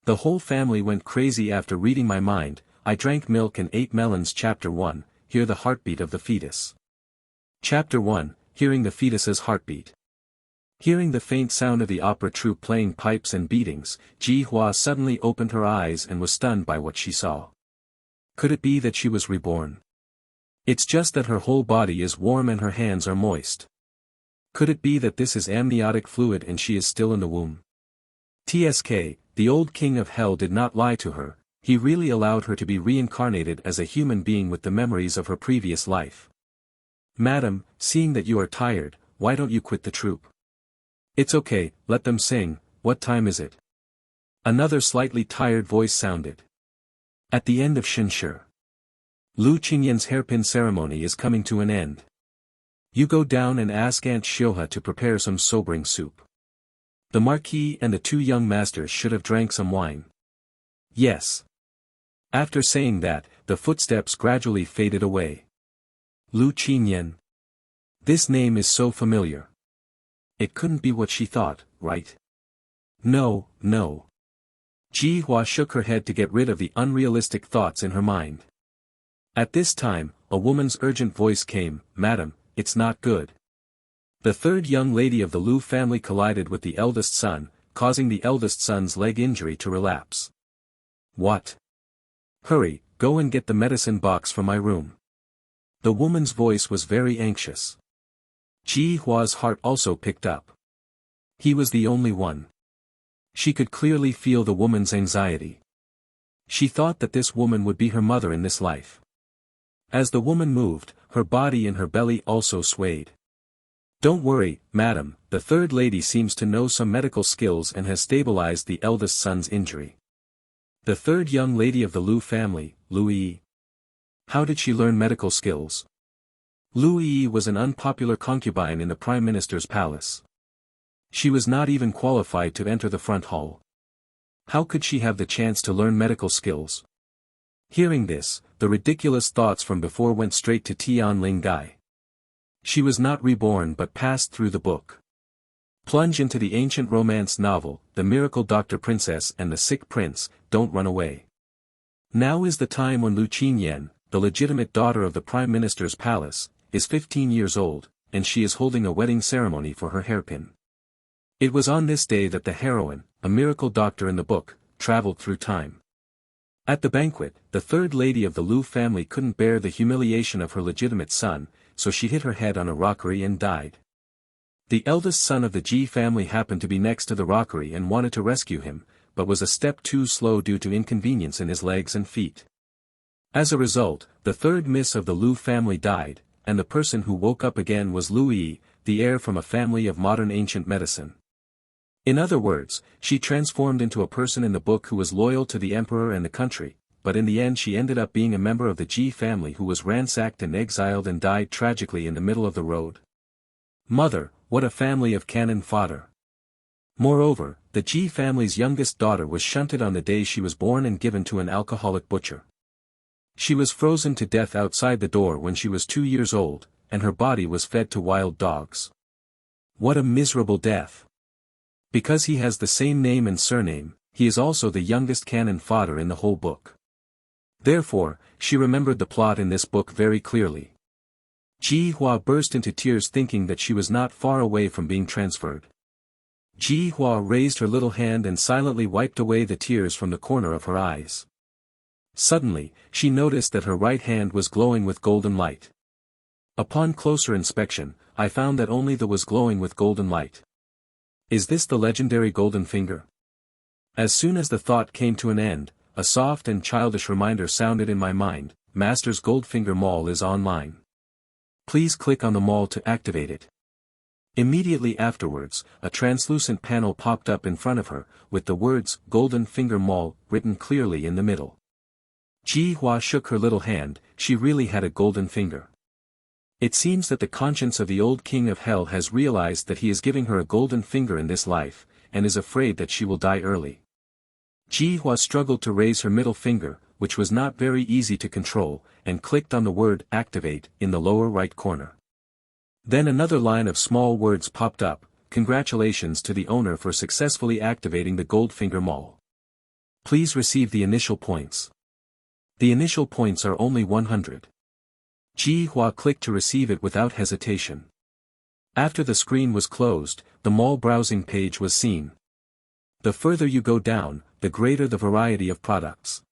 The whole family went crazy after reading my mind. I drank milk and ate melons. Chapter 1, Hear the Heartbeat of the Fetus. Chapter 1, Hearing the Fetus's Heartbeat. Hearing the faint sound of the opera troupe playing pipes and beatings, Ji Hua suddenly opened her eyes and was stunned by what she saw. Could it be that she was reborn? It's just that her whole body is warm and her hands are moist. Could it be that this is amniotic fluid and she is still in the womb? TSK, the old king of hell did not lie to her, he really allowed her to be reincarnated as a human being with the memories of her previous life. Madam, seeing that you are tired, why don't you quit the troupe? It's okay, let them sing. What time is it? Another slightly tired voice sounded. At the end of Shinshur. Lu Qingyan's hairpin ceremony is coming to an end. You go down and ask Aunt Shioha to prepare some sobering soup. The Marquis and the 2 young masters should have drank some wine. Yes. After saying that, the footsteps gradually faded away. Lu Qingyan. This name is so familiar. It couldn't be what she thought, right? No, no. Ji Hua shook her head to get rid of the unrealistic thoughts in her mind. At this time, a woman's urgent voice came, Madam, it's not good. The 3rd young lady of the Lu family collided with the eldest son, causing the eldest son's leg injury to relapse. What? Hurry, go and get the medicine box from my room. The woman's voice was very anxious. Ji Hua's heart also picked up. He was the only one. She could clearly feel the woman's anxiety. She thought that this woman would be her mother in this life. As the woman moved, her body and her belly also swayed. Don't worry, madam, the 3rd lady seems to know some medical skills and has stabilized the eldest son's injury. The 3rd young lady of the Lu family, Lu Yi. How did she learn medical skills? Lu Yi was an unpopular concubine in the Prime Minister's palace. She was not even qualified to enter the front hall. How could she have the chance to learn medical skills? Hearing this, the ridiculous thoughts from before went straight to Tian Ling Gai. She was not reborn but passed through the book. Plunge into the ancient romance novel, The Miracle Doctor Princess and the Sick Prince, don't run away. Now is the time when Lu Qingyan, the legitimate daughter of the Prime Minister's palace, is 15 years old, and she is holding a wedding ceremony for her hairpin. It was on this day that the heroine, a miracle doctor in the book, traveled through time. At the banquet, the 3rd lady of the Lu family couldn't bear the humiliation of her legitimate son, so she hit her head on a rockery and died. The eldest son of the Ji family happened to be next to the rockery and wanted to rescue him, but was a step too slow due to inconvenience in his legs and feet. As a result, the 3rd miss of the Lu family died, and the person who woke up again was Lu Yi, the heir from a family of modern ancient medicine. In other words, she transformed into a person in the book who was loyal to the emperor and the country, but in the end she ended up being a member of the Ji family who was ransacked and exiled and died tragically in the middle of the road. Mother, what a family of cannon fodder. Moreover, the Ji family's youngest daughter was shunted on the day she was born and given to an alcoholic butcher. She was frozen to death outside the door when she was 2 years old, and her body was fed to wild dogs. What a miserable death. Because he has the same name and surname, he is also the youngest cannon fodder in the whole book. Therefore, she remembered the plot in this book very clearly. Ji Hua burst into tears thinking that she was not far away from being transferred. Ji Hua raised her little hand and silently wiped away the tears from the corner of her eyes. Suddenly, she noticed that her right hand was glowing with golden light. Upon closer inspection, I found that only the was glowing with golden light. Is this the legendary golden finger? As soon as the thought came to an end, a soft and childish reminder sounded in my mind, Master's Goldfinger Mall is online. Please click on the mall to activate it. Immediately afterwards, a translucent panel popped up in front of her, with the words, Golden Finger Mall, written clearly in the middle. Ji Hua shook her little hand, she really had a golden finger. It seems that the conscience of the old king of hell has realized that he is giving her a golden finger in this life, and is afraid that she will die early. Ji Hua struggled to raise her middle finger, which was not very easy to control, and clicked on the word activate in the lower right corner. Then another line of small words popped up, congratulations to the owner for successfully activating the Goldfinger Mall. Please receive the initial points. The initial points are only 100. Ji Hua clicked to receive it without hesitation. After the screen was closed, the mall browsing page was seen. The further you go down, the greater the variety of products.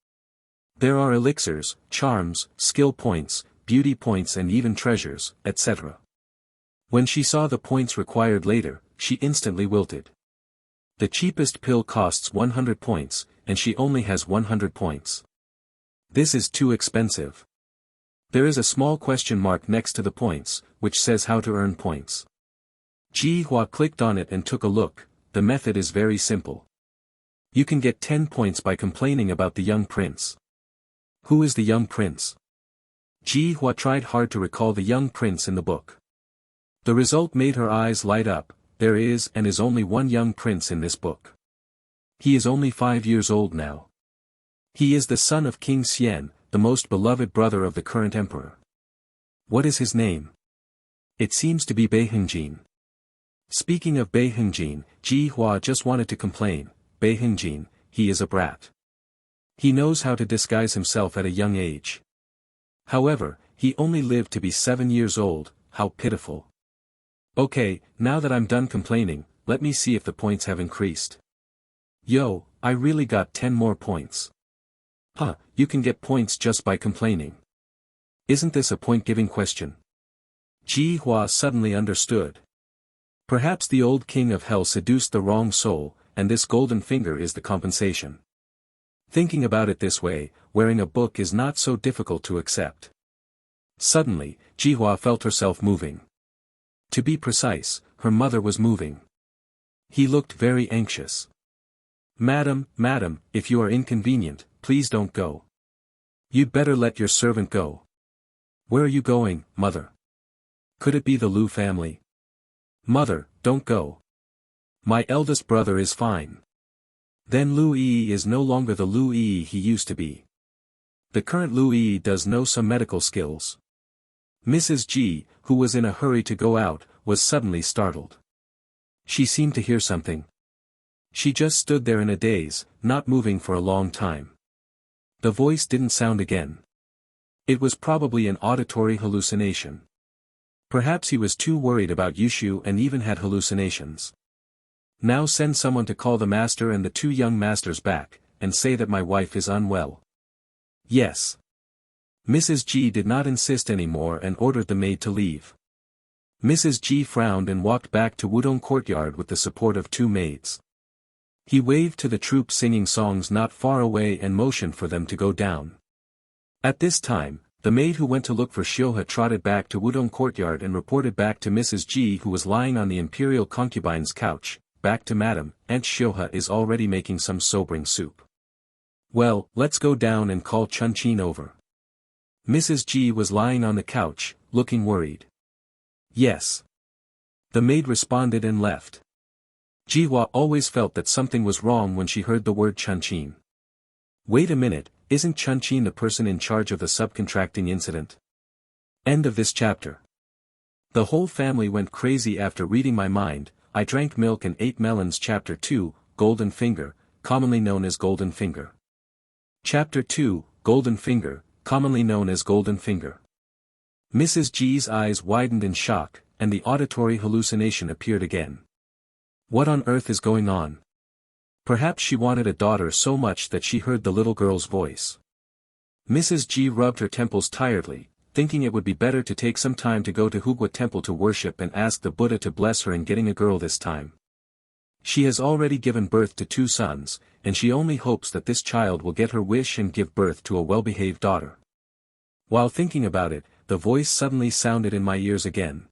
There are elixirs, charms, skill points, beauty points and even treasures, etc. When she saw the points required later, she instantly wilted. The cheapest pill costs 100 points, and she only has 100 points. This is too expensive. There is a small question mark next to the points, which says how to earn points. Ji Hua clicked on it and took a look. The method is very simple. You can get 10 points by complaining about the young prince. Who is the young prince? Ji Hua tried hard to recall the young prince in the book. The result made her eyes light up. There is and is only one young prince in this book. He is only 5 years old now. He is the son of King Xian, the most beloved brother of the current emperor. What is his name? It seems to be Bei Hengjin. Speaking of Bei Hengjin, Ji Hua just wanted to complain. Bei Hengjin, he is a brat. He knows how to disguise himself at a young age. However, he only lived to be 7 years old. How pitiful. Okay, now that I'm done complaining, let me see if the points have increased. Yo, I really got 10 more points. Huh, you can get points just by complaining. Isn't this a point-giving question? Ji Hua suddenly understood. Perhaps the old king of hell seduced the wrong soul, and this golden finger is the compensation. Thinking about it this way, wearing a book is not so difficult to accept. Suddenly, Ji Hua felt herself moving. To be precise, her mother was moving. He looked very anxious. Madam, if you are inconvenient, please don't go. You'd better let your servant go. Where are you going, mother? Could it be the Lu family? Mother, don't go. My eldest brother is fine. Then Lu Yi is no longer the Lu Yi he used to be. The current Lu Yi does know some medical skills. Mrs. G, who was in a hurry to go out, was suddenly startled. She seemed to hear something. She just stood there in a daze, not moving for a long time. The voice didn't sound again. It was probably an auditory hallucination. Perhaps he was too worried about Yushu and even had hallucinations. Now send someone to call the master and the 2 young masters back, and say that my wife is unwell. Yes. Mrs. G did not insist anymore and ordered the maid to leave. Mrs. G frowned and walked back to Wudong courtyard with the support of 2 maids. He waved to the troop singing songs not far away and motioned for them to go down. At this time, the maid who went to look for Xiuhe trotted back to Wudong courtyard and reported back to Mrs. G, who was lying on the imperial concubine's couch. Back to Madam, Aunt Xiuhe is already making some sobering soup. Well, let's go down and call Chun-Chin over. Mrs. G was lying on the couch, looking worried. Yes. The maid responded and left. Ji Hua always felt that something was wrong when she heard the word Chun-Chin. Wait a minute, isn't Chun-Chin the person in charge of the subcontracting incident? End of this chapter. The whole family went crazy after reading my mind. I drank milk and ate melons. Chapter 2, Golden Finger, commonly known as Golden Finger. Chapter 2, Golden Finger, commonly known as Golden Finger. Mrs. G's eyes widened in shock, and the auditory hallucination appeared again. What on earth is going on? Perhaps she wanted a daughter so much that she heard the little girl's voice. Mrs. G rubbed her temples tiredly, thinking it would be better to take some time to go to Hugwa Temple to worship and ask the Buddha to bless her in getting a girl this time. She has already given birth to 2 sons, and she only hopes that this child will get her wish and give birth to a well-behaved daughter. While thinking about it, the voice suddenly sounded in my ears again.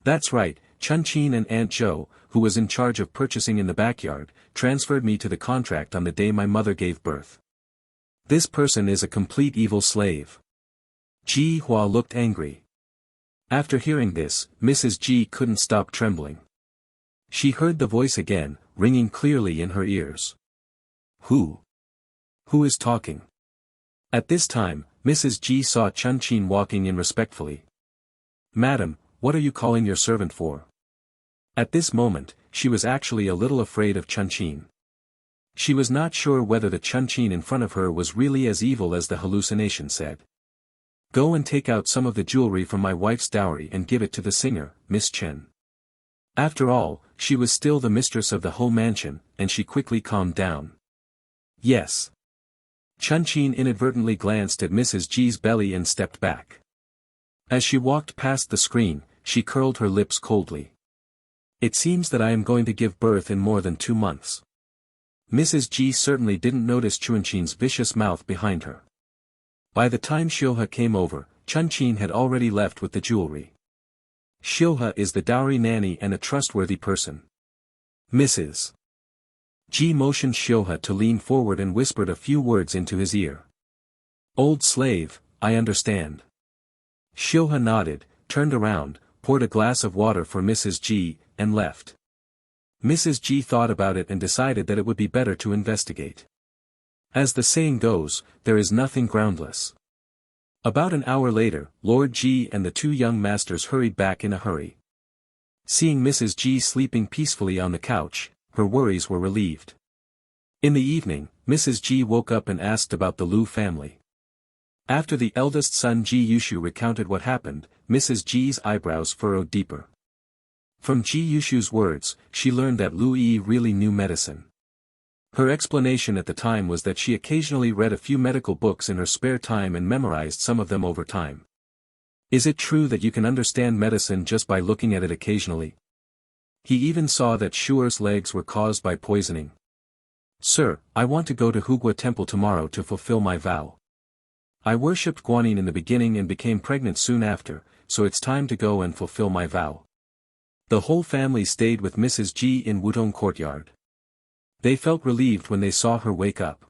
That's right, Chun-Chin and Aunt Zhou, who was in charge of purchasing in the backyard, transferred me to the contract on the day my mother gave birth. This person is a complete evil slave. Ji Hua looked angry. After hearing this, Mrs. G couldn't stop trembling. She heard the voice again, ringing clearly in her ears. Who? Who is talking? At this time, Mrs. G saw Chun-Chin walking in respectfully. Madam, what are you calling your servant for? At this moment, she was actually a little afraid of Chun-Chin. She was not sure whether the Chun-Chin in front of her was really as evil as the hallucination said. Go and take out some of the jewelry from my wife's dowry and give it to the singer, Miss Chen. After all, she was still the mistress of the whole mansion, and she quickly calmed down. Yes. Chun-Chin inadvertently glanced at Mrs. G's belly and stepped back. As she walked past the screen, she curled her lips coldly. It seems that I am going to give birth in more than 2 months. Mrs. G certainly didn't notice Chun-Chin's vicious mouth behind her. By the time Xiuhe came over, Chun-Chin had already left with the jewelry. Xiuhe is the dowry nanny and a trustworthy person. Mrs. G motioned Xiuhe to lean forward and whispered a few words into his ear. Old slave, I understand. Xiuhe nodded, turned around, poured a glass of water for Mrs. G, and left. Mrs. G thought about it and decided that it would be better to investigate. As the saying goes, there is nothing groundless. About an hour later, Lord G and the 2 young masters hurried back in a hurry. Seeing Mrs. G sleeping peacefully on the couch, her worries were relieved. In the evening, Mrs. G woke up and asked about the Liu family. After the eldest son Ji Yushu recounted what happened, Mrs. G's eyebrows furrowed deeper. From Ji Yushu's words, she learned that Liu Yi really knew medicine. Her explanation at the time was that she occasionally read a few medical books in her spare time and memorized some of them over time. Is it true that you can understand medicine just by looking at it occasionally? He even saw that Shuer's legs were caused by poisoning. Sir, I want to go to Hugua Temple tomorrow to fulfill my vow. I worshipped Guanyin in the beginning and became pregnant soon after, so it's time to go and fulfill my vow. The whole family stayed with Mrs. G in Wudong Courtyard. They felt relieved when they saw her wake up.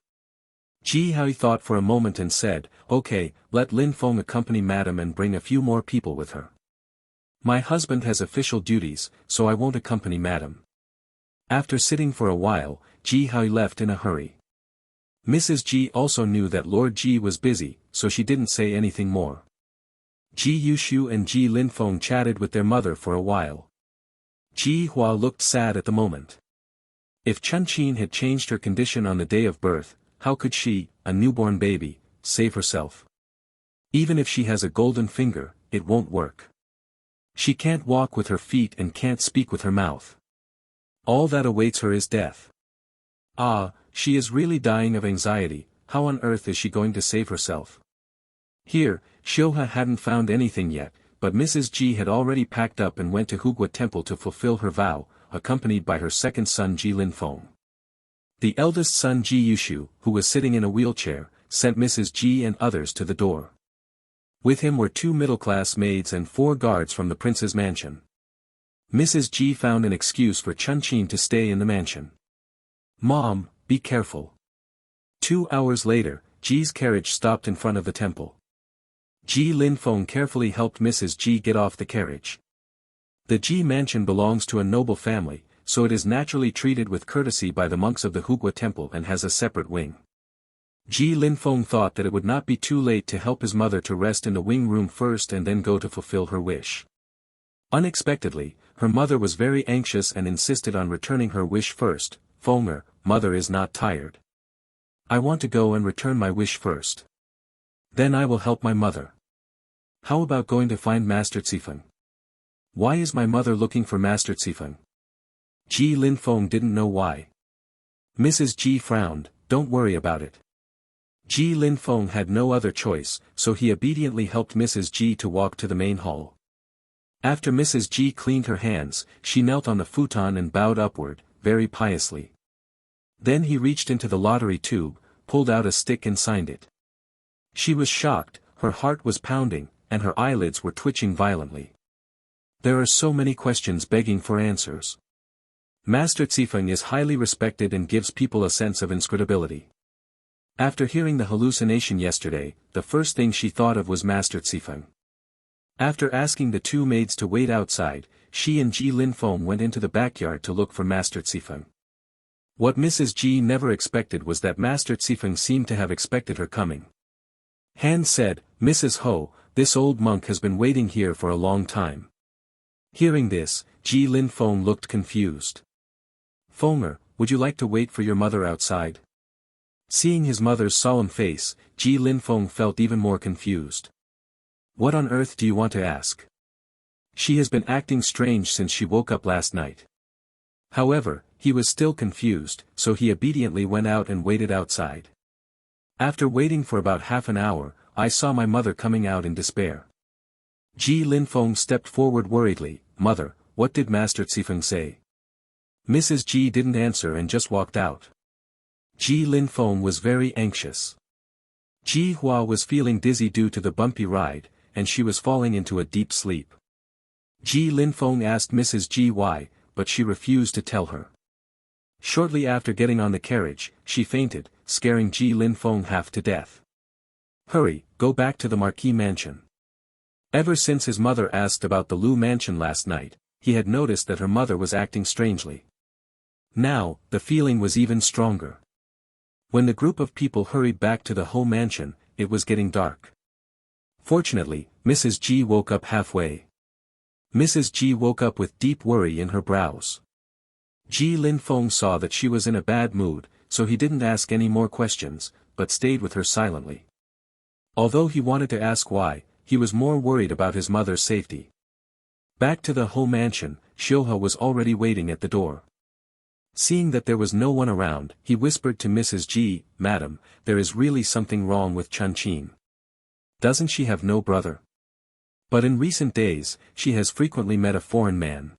Ji Hui thought for a moment and said, Okay, let Lin Feng accompany madam and bring a few more people with her. My husband has official duties, so I won't accompany madam. After sitting for a while, Ji Hui left in a hurry. Mrs. G also knew that Lord Ji was busy, so she didn't say anything more. Ji Yushu and Ji Linfeng chatted with their mother for a while. Ji Hua looked sad at the moment. If Chun-Chin had changed her condition on the day of birth, how could she, a newborn baby, save herself? Even if she has a golden finger, it won't work. She can't walk with her feet and can't speak with her mouth. All that awaits her is death. Ah, she is really dying of anxiety. How on earth is she going to save herself? Here, Xiuhe hadn't found anything yet, but Mrs. G had already packed up and went to Hugua Temple to fulfill her vow, accompanied by her second son Ji Linfeng. The eldest son Ji Yushu, who was sitting in a wheelchair, sent Mrs. G and others to the door. With him were 2 middle-class maids and 4 guards from the prince's mansion. Mrs. G found an excuse for Chun-Chin to stay in the mansion. Mom, be careful. 2 hours later, Ji's carriage stopped in front of the temple. Ji Linfeng carefully helped Mrs. G get off the carriage. The Ji mansion belongs to a noble family, so it is naturally treated with courtesy by the monks of the Hugua Temple and has a separate wing. Ji Linfeng thought that it would not be too late to help his mother to rest in the wing room first and then go to fulfill her wish. Unexpectedly, her mother was very anxious and insisted on returning her wish first. Fenger, mother is not tired. I want to go and return my wish first. Then I will help my mother. How about going to find Master Zifeng? Why is my mother looking for Master Zifeng? Ji Linfeng didn't know why. Mrs. G frowned, don't worry about it. Ji Linfeng had no other choice, so he obediently helped Mrs. G to walk to the main hall. After Mrs. G cleaned her hands, she knelt on the futon and bowed upward, very piously. Then he reached into the lottery tube, pulled out a stick and signed it. She was shocked, her heart was pounding, and her eyelids were twitching violently. There are so many questions begging for answers. Master Zifeng is highly respected and gives people a sense of inscrutability. After hearing the hallucination yesterday, the first thing she thought of was Master Zifeng. After asking the 2 maids to wait outside, she and Ji Linfeng went into the backyard to look for Master Zifeng. What Mrs. G never expected was that Master Zifeng seemed to have expected her coming. Han said, Mrs. Ho, this old monk has been waiting here for a long time. Hearing this, Ji Linfeng looked confused. Fenger, would you like to wait for your mother outside? Seeing his mother's solemn face, Ji Linfeng felt even more confused. What on earth do you want to ask? She has been acting strange since she woke up last night. However, he was still confused, so he obediently went out and waited outside. After waiting for about half an hour, I saw my mother coming out in despair. Ji Linfeng stepped forward worriedly. Mother, what did Master Zifeng say? Mrs. Ji didn't answer and just walked out. Ji Linfeng was very anxious. Ji Hua was feeling dizzy due to the bumpy ride, and she was falling into a deep sleep. Ji Linfeng asked Mrs. Ji why, but she refused to tell her. Shortly after getting on the carriage, she fainted, scaring Ji Linfeng half to death. Hurry, go back to the Marquis mansion. Ever since his mother asked about the Lu mansion last night, he had noticed that her mother was acting strangely. Now, the feeling was even stronger. When the group of people hurried back to the Ho mansion, it was getting dark. Fortunately, Mrs. Ji woke up halfway. Mrs. Ji woke up with deep worry in her brows. Ji Linfeng saw that she was in a bad mood, so he didn't ask any more questions, but stayed with her silently. Although he wanted to ask why, he was more worried about his mother's safety. Back to the Ho mansion, Xiuhe was already waiting at the door. Seeing that there was no one around, he whispered to Mrs. Ji, Madam, there is really something wrong with Chunqin. Doesn't she have no brother? But in recent days, she has frequently met a foreign man.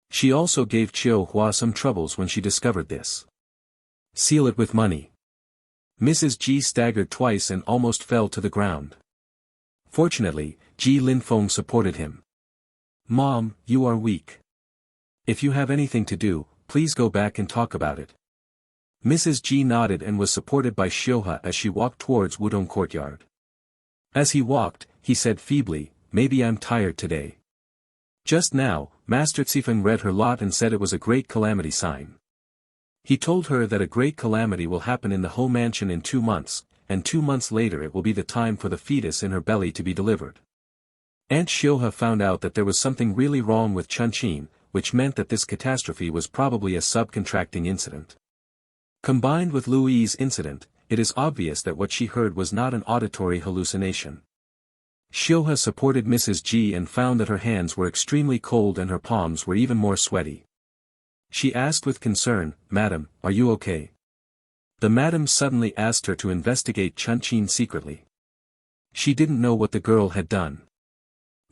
She also gave Qiu Hua some troubles when she discovered this. Seal it with money. Mrs. Ji staggered twice and almost fell to the ground. Fortunately, Ji Linfeng supported him. Mom, you are weak. If you have anything to do, please go back and talk about it. Mrs. Ji nodded and was supported by Xiuhe as she walked towards Wudong courtyard. As he walked, he said feebly, maybe I'm tired today. Just now, Master Zifeng read her lot and said it was a great calamity sign. He told her that a great calamity will happen in the Ho mansion in 2 months, and 2 months later it will be the time for the fetus in her belly to be delivered. Aunt Xiuhe found out that there was something really wrong with Chunqin, which meant that this catastrophe was probably a subcontracting incident. Combined with Louis's incident, it is obvious that what she heard was not an auditory hallucination. Xiuhe supported Mrs. Ji and found that her hands were extremely cold and her palms were even more sweaty. She asked with concern, Madam, are you okay? The madam suddenly asked her to investigate Chunqin secretly. She didn't know what the girl had done.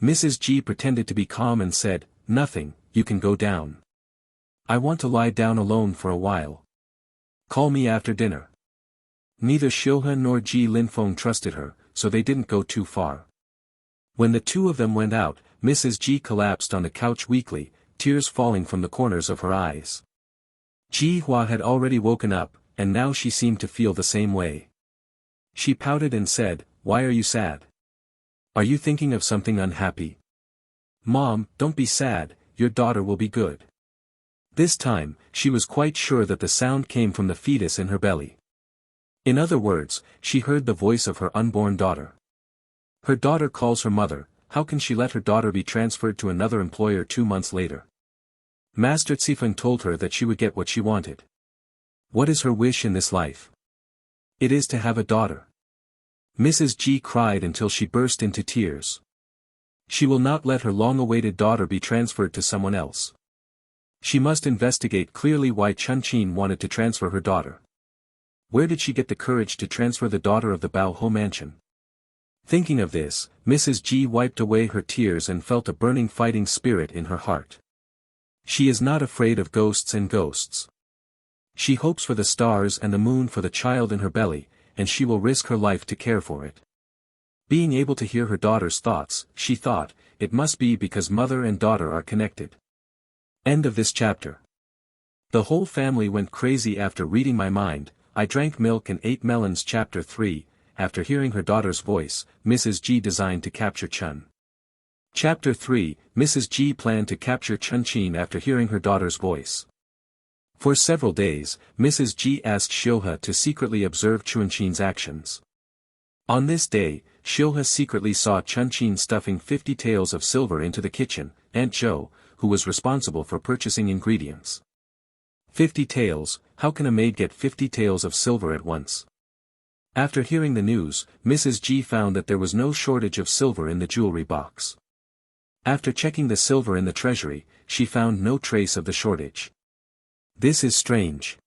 Mrs. Ji pretended to be calm and said, Nothing, you can go down. I want to lie down alone for a while. Call me after dinner. Neither Xiuhe nor Ji Linfeng trusted her, so they didn't go too far. When the two of them went out, Mrs. Ji collapsed on the couch weakly, tears falling from the corners of her eyes. Ji Hua had already woken up, and now she seemed to feel the same way. She pouted and said, Why are you sad? Are you thinking of something unhappy? Mom, don't be sad, your daughter will be good. This time, she was quite sure that the sound came from the fetus in her belly. In other words, she heard the voice of her unborn daughter. Her daughter calls her mother, how can she let her daughter be transferred to another employer 2 months later? Master Zifeng told her that she would get what she wanted. What is her wish in this life? It is to have a daughter. Mrs. Ji cried until she burst into tears. She will not let her long-awaited daughter be transferred to someone else. She must investigate clearly why Chunqin wanted to transfer her daughter. Where did she get the courage to transfer the daughter of the Bao Ho mansion? Thinking of this, Mrs. Ji wiped away her tears and felt a burning fighting spirit in her heart. She is not afraid of ghosts and ghosts. She hopes for the stars and the moon for the child in her belly, and she will risk her life to care for it. Being able to hear her daughter's thoughts, she thought, it must be because mother and daughter are connected. End of this chapter. The whole family went crazy after reading my mind. I drank milk and ate melons. Chapter 3. After hearing her daughter's voice, Mrs. Ji designed to capture Chun. Chapter 3. Mrs. Ji planned to capture Chunqin after hearing her daughter's voice. For several days, Mrs. Ji asked Xiuhe to secretly observe Chunqin's actions. On this day, Xiuhe secretly saw Chunqin stuffing 50 taels of silver into the kitchen. Aunt Zhou, who was responsible for purchasing ingredients, 50 taels, how can a maid get 50 taels of silver at once? After hearing the news, Mrs. G found that there was no shortage of silver in the jewelry box. After checking the silver in the treasury, she found no trace of the shortage. This is strange.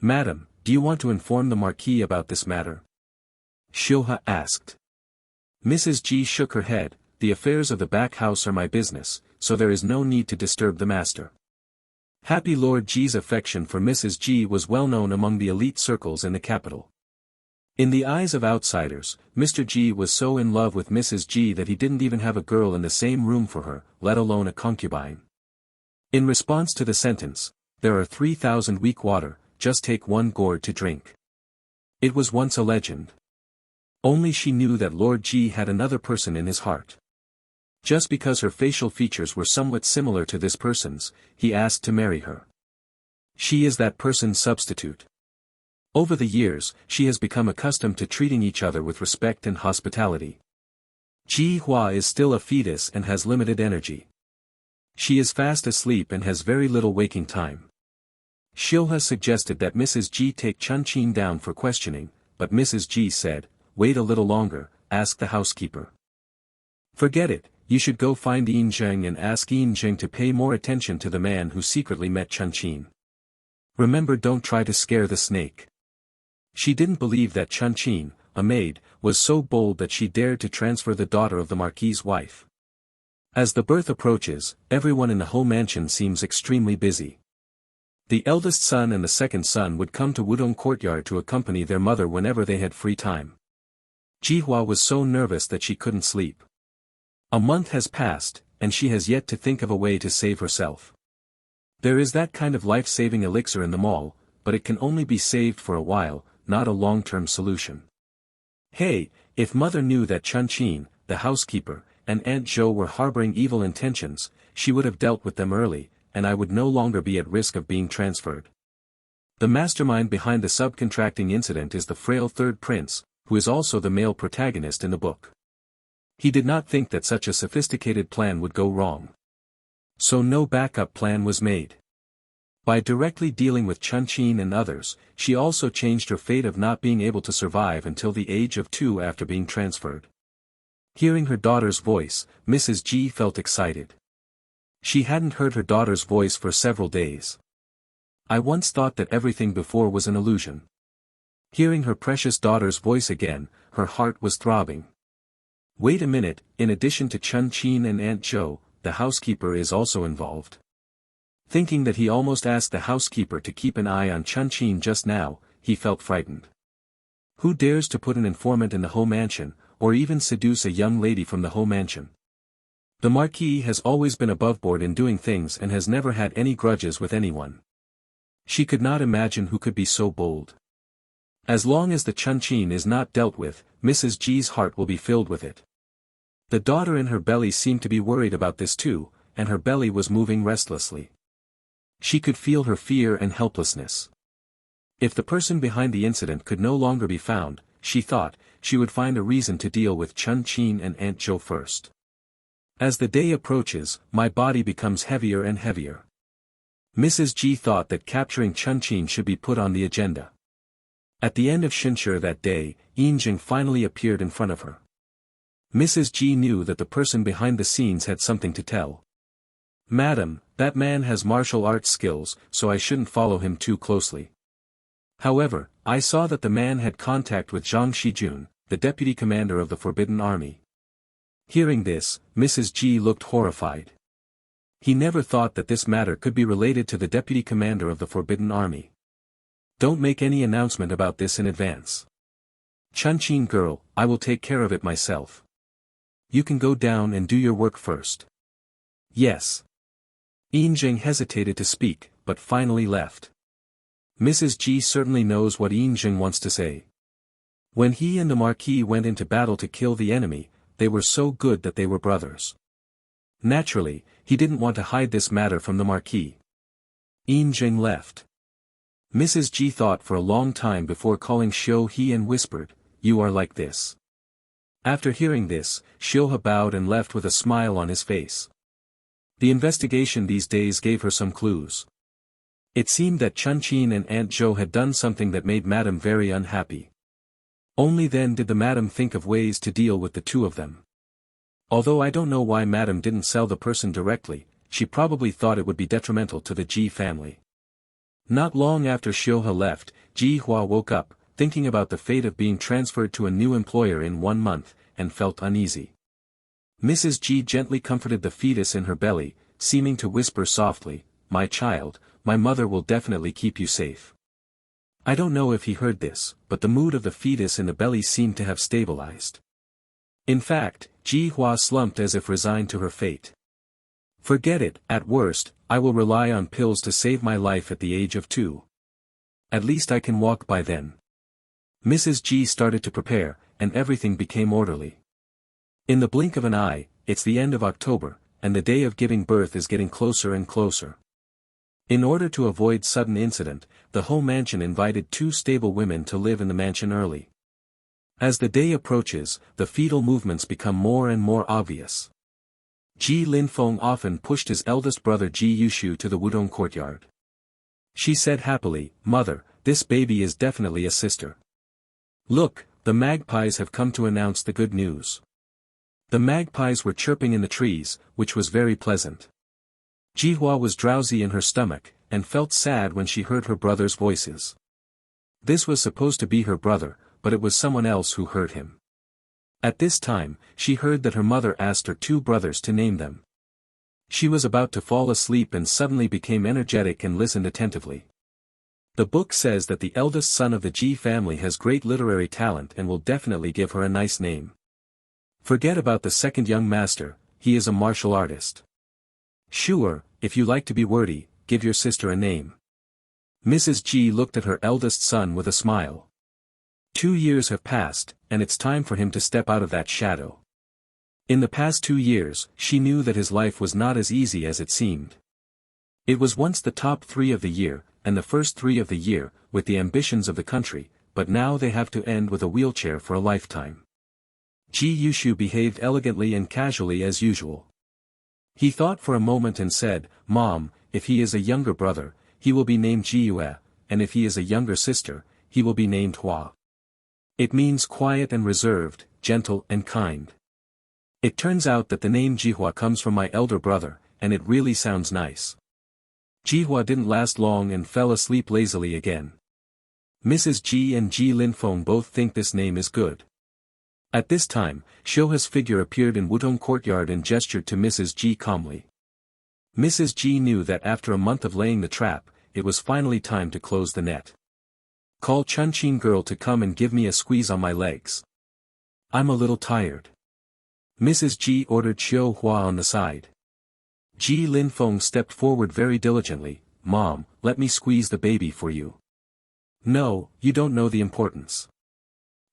Madam, do you want to inform the Marquis about this matter? Shilha asked. Mrs. G shook her head. The affairs of the back house are my business, so there is no need to disturb the master. Happy Lord G's affection for Mrs. G was well known among the elite circles in the capital. In the eyes of outsiders, Mr. G was so in love with Mrs. G that he didn't even have a girl in the same room for her, let alone a concubine. In response to the sentence, "There are 3,000 weak water, just take one gourd to drink." It was once a legend. Only she knew that Lord G had another person in his heart. Just because her facial features were somewhat similar to this person's, he asked to marry her. She is that person's substitute. Over the years, she has become accustomed to treating each other with respect and hospitality. Ji Hua is still a fetus and has limited energy. She is fast asleep and has very little waking time. Shilha suggested that Mrs. G take Chun Chin down for questioning, but Mrs. G said, "Wait a little longer, ask the housekeeper." "Forget it, you should go find Yin Zheng and ask Yin Zheng to pay more attention to the man who secretly met Chun Chin. Remember, don't try to scare the snake." She didn't believe that Chun Chin, a maid, was so bold that she dared to transfer the daughter of the Marquis's wife. As the birth approaches, everyone in the whole mansion seems extremely busy. The eldest son and the second son would come to Wudong courtyard to accompany their mother whenever they had free time. Jihua was so nervous that she couldn't sleep. A month has passed, and she has yet to think of a way to save herself. There is that kind of life-saving elixir in the mall, but it can only be saved for a while, not a long-term solution. Hey, if mother knew that Chun Chin, the housekeeper, and Aunt Zhou were harboring evil intentions, she would have dealt with them early, and I would no longer be at risk of being transferred. The mastermind behind the subcontracting incident is the frail third prince, who is also the male protagonist in the book. He did not think that such a sophisticated plan would go wrong. So no backup plan was made. By directly dealing with Chun Chin and others, she also changed her fate of not being able to survive until the age of 2 after being transferred. Hearing her daughter's voice, Mrs. G felt excited. She hadn't heard her daughter's voice for several days. I once thought that everything before was an illusion. Hearing her precious daughter's voice again, her heart was throbbing. Wait a minute, in addition to Chun Chin and Aunt Zhou, the housekeeper is also involved. Thinking that he almost asked the housekeeper to keep an eye on Chun Chin just now, he felt frightened. Who dares to put an informant in the Ho mansion, or even seduce a young lady from the Ho mansion? The Marquis has always been aboveboard in doing things and has never had any grudges with anyone. She could not imagine who could be so bold. As long as the Chun Chin is not dealt with, Mrs. G's heart will be filled with it. The daughter in her belly seemed to be worried about this too, and her belly was moving restlessly. She could feel her fear and helplessness. If the person behind the incident could no longer be found, she thought, she would find a reason to deal with Chun Chin and Aunt Zhou first. As the day approaches, my body becomes heavier and heavier. Mrs. G thought that capturing Chun Chin should be put on the agenda. At the end of Shinshur that day, Yin Jing finally appeared in front of her. Mrs. G knew that the person behind the scenes had something to tell. "Madam, that man has martial arts skills, so I shouldn't follow him too closely. However, I saw that the man had contact with Zhang Shijun, the deputy commander of the Forbidden Army." Hearing this, Mrs. G looked horrified. He never thought that this matter could be related to the deputy commander of the Forbidden Army. "Don't make any announcement about this in advance. Chun Chin girl, I will take care of it myself. You can go down and do your work first." "Yes." Yin Jing hesitated to speak, but finally left. Mrs. G certainly knows what Yin Jing wants to say. When he and the Marquis went into battle to kill the enemy, they were so good that they were brothers. Naturally, he didn't want to hide this matter from the Marquis. Yin Jing left. Mrs. G thought for a long time before calling Xiu He and whispered, "You are like this." After hearing this, Xiu He bowed and left with a smile on his face. The investigation these days gave her some clues. It seemed that Chun-Chin and Aunt Zhou had done something that made Madame very unhappy. Only then did the Madame think of ways to deal with the two of them. Although I don't know why Madame didn't sell the person directly, she probably thought it would be detrimental to the Ji family. Not long after Xiuhe left, Ji Hua woke up, thinking about the fate of being transferred to a new employer in 1 month, and felt uneasy. Mrs. Ji gently comforted the fetus in her belly, seeming to whisper softly, "My child, my mother will definitely keep you safe." I don't know if he heard this, but the mood of the fetus in the belly seemed to have stabilized. In fact, Ji Hua slumped as if resigned to her fate. "Forget it, at worst, I will rely on pills to save my life at the age of 2. At least I can walk by then." Mrs. Ji started to prepare, and everything became orderly. In the blink of an eye, it's the end of October, and the day of giving birth is getting closer and closer. In order to avoid sudden incident, the whole mansion invited 2 stable women to live in the mansion early. As the day approaches, the fetal movements become more and more obvious. Ji Linfeng often pushed his eldest brother Ji Yushu to the Wudong courtyard. She said happily, "Mother, this baby is definitely a sister. Look, the magpies have come to announce the good news." The magpies were chirping in the trees, which was very pleasant. Jihua was drowsy in her stomach, and felt sad when she heard her brother's voices. This was supposed to be her brother, but it was someone else who heard him. At this time, she heard that her mother asked her 2 brothers to name them. She was about to fall asleep and suddenly became energetic and listened attentively. The book says that the eldest son of the Ji family has great literary talent and will definitely give her a nice name. Forget about the second young master, he is a martial artist. Sure, if you like to be wordy, give your sister a name. Mrs. Ji looked at her eldest son with a smile. 2 years have passed, and it's time for him to step out of that shadow. In the past 2 years, she knew that his life was not as easy as it seemed. It was once the top 3 of the year, and the first 3 of the year, with the ambitions of the country, but now they have to end with a wheelchair for a lifetime. Ji Yushu behaved elegantly and casually as usual. He thought for a moment and said, "Mom, if he is a younger brother, he will be named Ji Yue, and if he is a younger sister, he will be named Hua. It means quiet and reserved, gentle and kind. It turns out that the name Jihua comes from my elder brother, and it really sounds nice." Jihua didn't last long and fell asleep lazily again. Mrs. Ji and Ji Linfeng both think this name is good. At this time, Xiuhe's figure appeared in Wudong courtyard and gestured to Mrs. Ji calmly. Mrs. Ji knew that after a month of laying the trap, it was finally time to close the net. "Call Chun-Chin girl to come and give me a squeeze on my legs. I'm a little tired." Mrs. Ji ordered Xiu Hua on the side. Ji Linfeng stepped forward very diligently, "Mom, let me squeeze the baby for you." "No, you don't know the importance.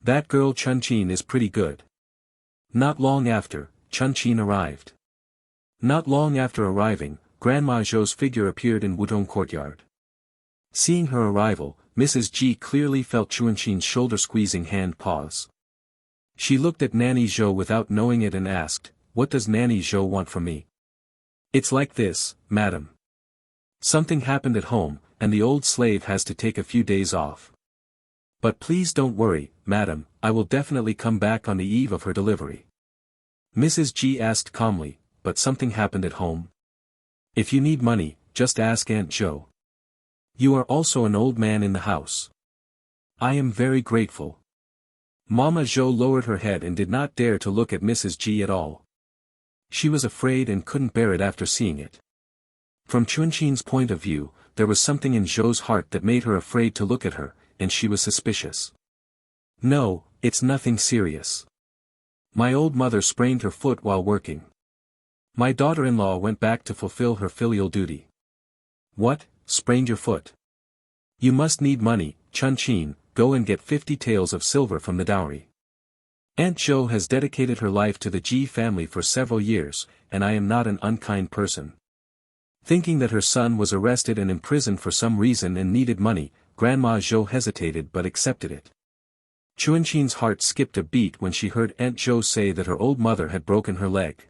That girl Chun-Chin is pretty good." Not long after, Chun-Chin arrived. Not long after arriving, Grandma Zhou's figure appeared in Wudong courtyard. Seeing her arrival, Mrs. Ji clearly felt Chun-Chin's shoulder-squeezing hand pause. She looked at Nanny Zhou without knowing it and asked, "What does Nanny Zhou want from me?" "It's like this, madam. Something happened at home, and the old slave has to take a few days off. But please don't worry, madam, I will definitely come back on the eve of her delivery." Mrs. Ji asked calmly, "But something happened at home? If you need money, just ask Aunt Zhou. You are also an old man in the house." "I am very grateful." Mama Zhou lowered her head and did not dare to look at Mrs. Ji at all. She was afraid and couldn't bear it after seeing it. From Chun-Chin's point of view, there was something in Zhou's heart that made her afraid to look at her, and she was suspicious. "No, it's nothing serious. My old mother sprained her foot while working. My daughter-in-law went back to fulfill her filial duty." "What, sprained your foot? You must need money, Chun-Chin, go and get 50 taels of silver from the dowry. Aunt Zhou has dedicated her life to the Ji family for several years, and I am not an unkind person." Thinking that her son was arrested and imprisoned for some reason and needed money, Grandma Zhou hesitated but accepted it. Chun-Chin's heart skipped a beat when she heard Aunt Zhou say that her old mother had broken her leg.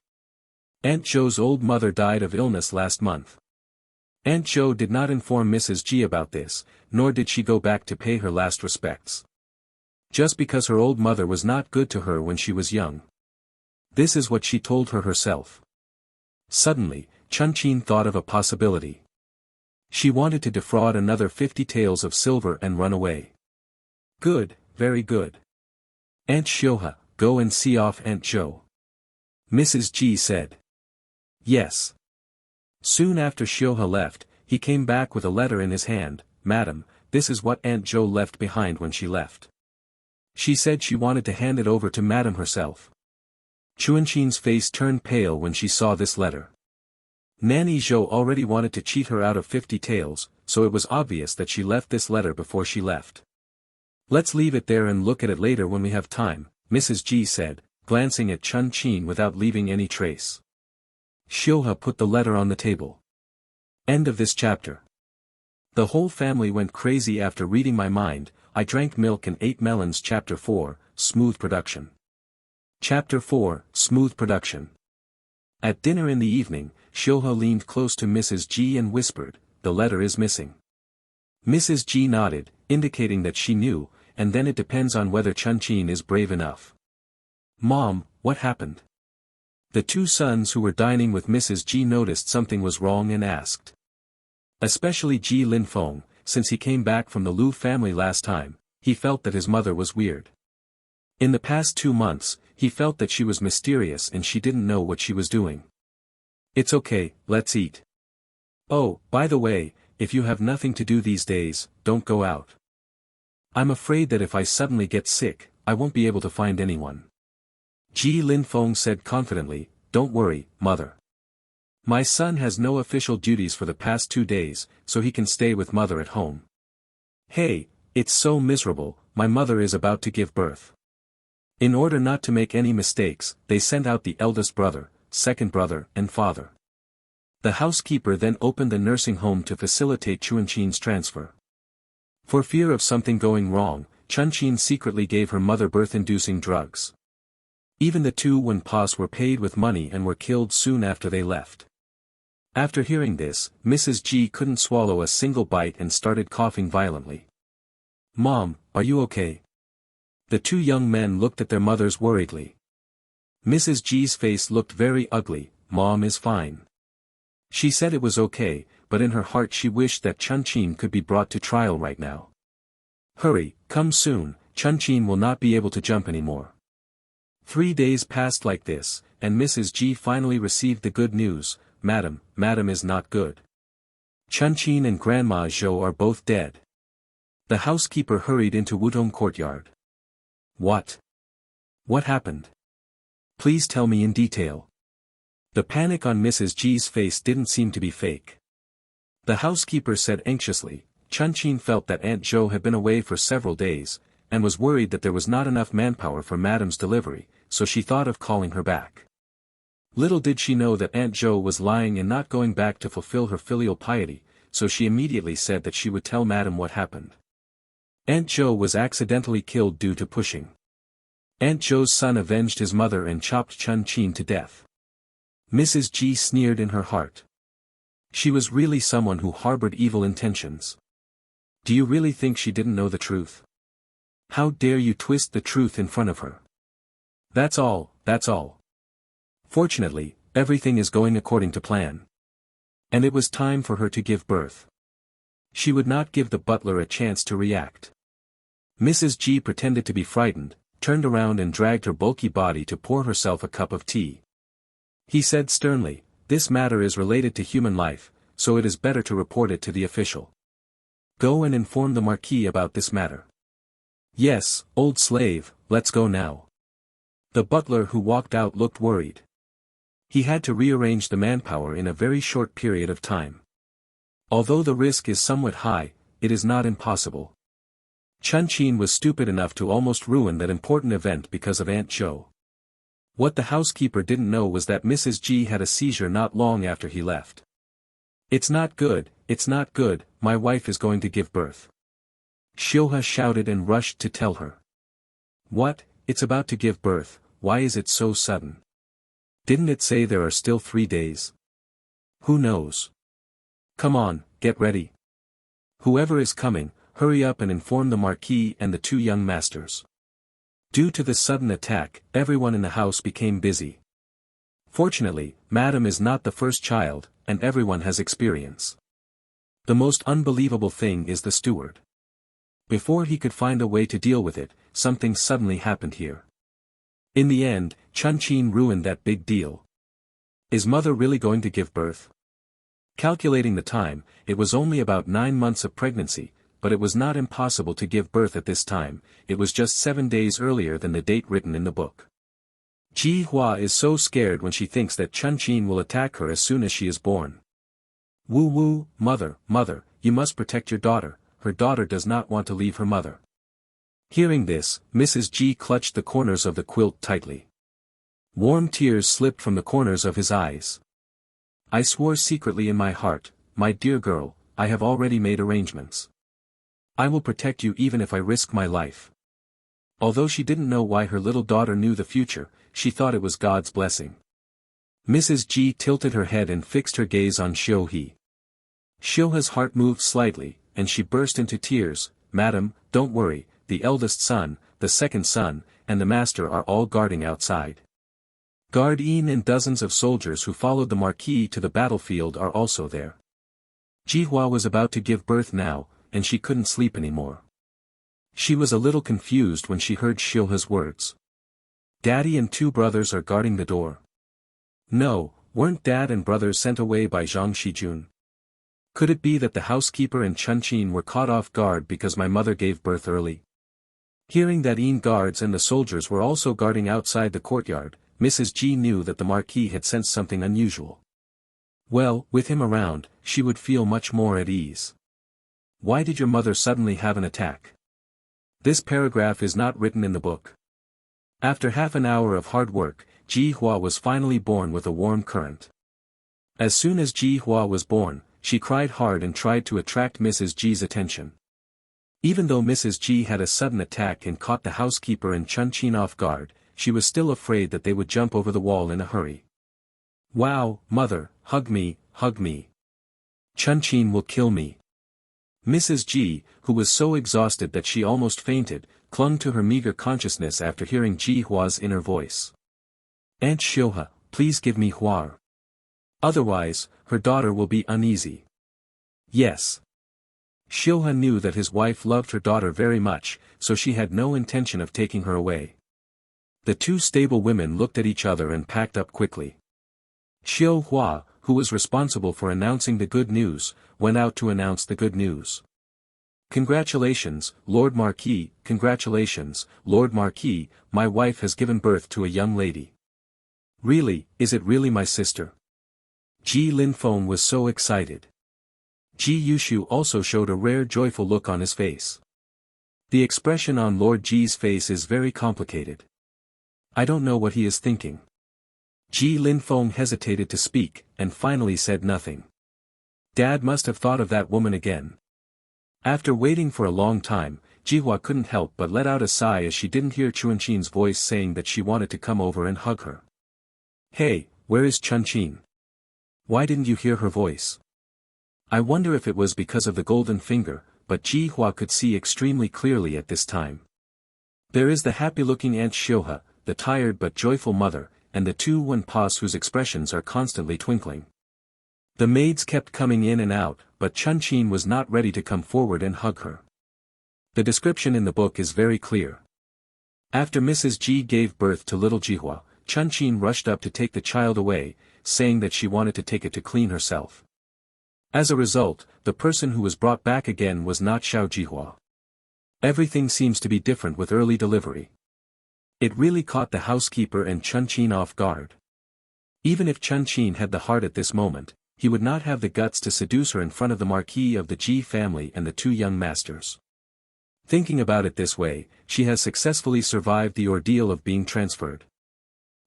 Aunt Zhou's old mother died of illness last month. Aunt Jo did not inform Mrs. G about this, nor did she go back to pay her last respects. Just because her old mother was not good to her when she was young. This is what she told her herself. Suddenly, Chun-Chin thought of a possibility. She wanted to defraud another 50 taels of silver and run away. Good, very good. Aunt Shoha, go and see off Aunt Jo. Mrs. G said. Yes. Soon after Shoha left, he came back with a letter in his hand. Madam, this is what Aunt Jo left behind when she left. She said she wanted to hand it over to Madam herself. Chun-Chin's face turned pale when she saw this letter. Nanny Jo already wanted to cheat her out of 50 taels, so it was obvious that she left this letter before she left. Let's leave it there and look at it later when we have time, Mrs. G said, glancing at Chun-Chin without leaving any trace. Shoha put the letter on the table. End of this chapter. The whole family went crazy after reading my mind. I drank milk and ate melons. Chapter 4, Smooth Production. Chapter 4, Smooth Production. At dinner in the evening, Shoha leaned close to Mrs. G and whispered, "The letter is missing." Mrs. G nodded, indicating that she knew, and then it depends on whether Chun-Chin is brave enough. Mom, what happened? The two sons who were dining with Mrs. G noticed something was wrong and asked. Especially Ji Linfeng, since he came back from the Lu family last time, he felt that his mother was weird. In the past 2 months, he felt that she was mysterious and she didn't know what she was doing. It's okay, let's eat. Oh, by the way, if you have nothing to do these days, don't go out. I'm afraid that if I suddenly get sick, I won't be able to find anyone. Ji Linfeng said confidently, "Don't worry, mother. My son has no official duties for the past 2 days, so he can stay with mother at home. Hey, it's so miserable, my mother is about to give birth." In order not to make any mistakes, they sent out the eldest brother, second brother, and father. The housekeeper then opened the nursing home to facilitate Chun-Chin's transfer. For fear of something going wrong, Chun-Chin secretly gave her mother birth-inducing drugs. Even the two Wen-pas were paid with money and were killed soon after they left. After hearing this, Mrs. G couldn't swallow a single bite and started coughing violently. "Mom, are you okay?" The two young men looked at their mothers worriedly. Mrs. G's face looked very ugly. "Mom is fine." She said it was okay, but in her heart she wished that Chun-Chin could be brought to trial right now. "Hurry, come soon, Chun-Chin will not be able to jump anymore." 3 days passed like this, and Mrs. G finally received the good news. Madam is not good. Chun-Chin and Grandma Zhou are both dead." The housekeeper hurried into Wudong courtyard. What? What happened? Please tell me in detail. The panic on Mrs. G's face didn't seem to be fake. The housekeeper said anxiously, Chun-Chin felt that Aunt Jo had been away for several days, and was worried that there was not enough manpower for Madam's delivery, so she thought of calling her back. Little did she know that Aunt Jo was lying and not going back to fulfill her filial piety, so she immediately said that she would tell Madam what happened. Aunt Jo was accidentally killed due to pushing. Aunt Jo's son avenged his mother and chopped Chun-Chin to death. Mrs. G sneered in her heart. She was really someone who harbored evil intentions. Do you really think she didn't know the truth? How dare you twist the truth in front of her? That's all. Fortunately, everything is going according to plan. And it was time for her to give birth. She would not give the butler a chance to react. Mrs. G pretended to be frightened, turned around and dragged her bulky body to pour herself a cup of tea. He said sternly, "This matter is related to human life, so it is better to report it to the official. Go and inform the Marquis about this matter." "Yes, old slave, let's go now." The butler who walked out looked worried. He had to rearrange the manpower in a very short period of time. Although the risk is somewhat high, it is not impossible. Chun-Chin was stupid enough to almost ruin that important event because of Aunt Jo. What the housekeeper didn't know was that Mrs. G had a seizure not long after he left. It's not good, my wife is going to give birth." Shoha shouted and rushed to tell her. "What, it's about to give birth, why is it so sudden? Didn't it say there are still 3 days? Who knows? Come on, get ready. Whoever is coming, hurry up and inform the Marquis and the two young masters. Due to this sudden attack, everyone in the house became busy. Fortunately, Madame is not the first child, and everyone has experience. The most unbelievable thing is the steward. Before he could find a way to deal with it, something suddenly happened here. In the end, Chun-Chin ruined that big deal. Is mother really going to give birth? Calculating the time, it was only about 9 months of pregnancy, but it was not impossible to give birth at this time, it was just 7 days earlier than the date written in the book. Ji Hua is so scared when she thinks that Chun-Chin will attack her as soon as she is born. Woo, mother, you must protect your daughter, her daughter does not want to leave her mother. Hearing this, Mrs. Ji clutched the corners of the quilt tightly. Warm tears slipped from the corners of his eyes. I swore secretly in my heart, my dear girl, I have already made arrangements. I will protect you even if I risk my life. Although she didn't know why her little daughter knew the future, she thought it was God's blessing. Mrs. Ji tilted her head and fixed her gaze on Xiu-He. Xiu-He's heart moved slightly, and she burst into tears. Madam, don't worry, the eldest son, the second son, and the master are all guarding outside. Guard-in and dozens of soldiers who followed the Marquis to the battlefield are also there. Ji Hua was about to give birth now, and she couldn't sleep anymore. She was a little confused when she heard Xiu-He's words. Daddy and 2 brothers are guarding the door. No, weren't dad and brothers sent away by Zhang Shijun? Could it be that the housekeeper and Chun-Chin were caught off guard because my mother gave birth early? Hearing that guards and the soldiers were also guarding outside the courtyard, Mrs. Ji knew that the Marquis had sensed something unusual. Well, with him around, she would feel much more at ease. Why did your mother suddenly have an attack? This paragraph is not written in the book. After half an hour of hard work, Ji Hua was finally born with a warm current. As soon as Ji Hua was born, she cried hard and tried to attract Mrs. Ji's attention. Even though Mrs. Ji had a sudden attack and caught the housekeeper and Chun-Chin off guard, she was still afraid that they would jump over the wall in a hurry. Wow, mother, hug me. Chun-Chin will kill me. Mrs. Ji, who was so exhausted that she almost fainted, clung to her meager consciousness after hearing Ji Hua's inner voice. Aunt Xiu-He, please give me Hua. Otherwise, her daughter will be uneasy. Yes. Xiu-He knew that his wife loved her daughter very much, so she had no intention of taking her away. The 2 stable women looked at each other and packed up quickly. Xiu Hua, who was responsible for announcing the good news, went out to announce the good news. Congratulations, Lord Marquis, congratulations, Lord Marquis, my wife has given birth to a young lady. Really, is it really my sister? Ji Linfeng was so excited. Ji Yushu also showed a rare joyful look on his face. The expression on Lord Ji's face is very complicated. I don't know what he is thinking. Ji Linfeng hesitated to speak, and finally said nothing. Dad must have thought of that woman again. After waiting for a long time, Ji Hua couldn't help but let out a sigh as she didn't hear Chun-Chin's voice saying that she wanted to come over and hug her. Hey, where is Chun-Chin? Why didn't you hear her voice? I wonder if it was because of the golden finger, but Ji Hua could see extremely clearly at this time. There is the happy-looking Aunt Xiu-He, the tired but joyful mother, and the 2 Wen-Pas whose expressions are constantly twinkling. The maids kept coming in and out, but Chun-Chin was not ready to come forward and hug her. The description in the book is very clear. After Mrs. Ji gave birth to little Ji Hua, Chun-Chin rushed up to take the child away, saying that she wanted to take it to clean herself. As a result, the person who was brought back again was not Xiao Jihua. Everything seems to be different with early delivery. It really caught the housekeeper and Chun-Chin off guard. Even if Chun-Chin had the heart at this moment, he would not have the guts to seduce her in front of the Marquis of the Ji family and the 2 young masters. Thinking about it this way, she has successfully survived the ordeal of being transferred.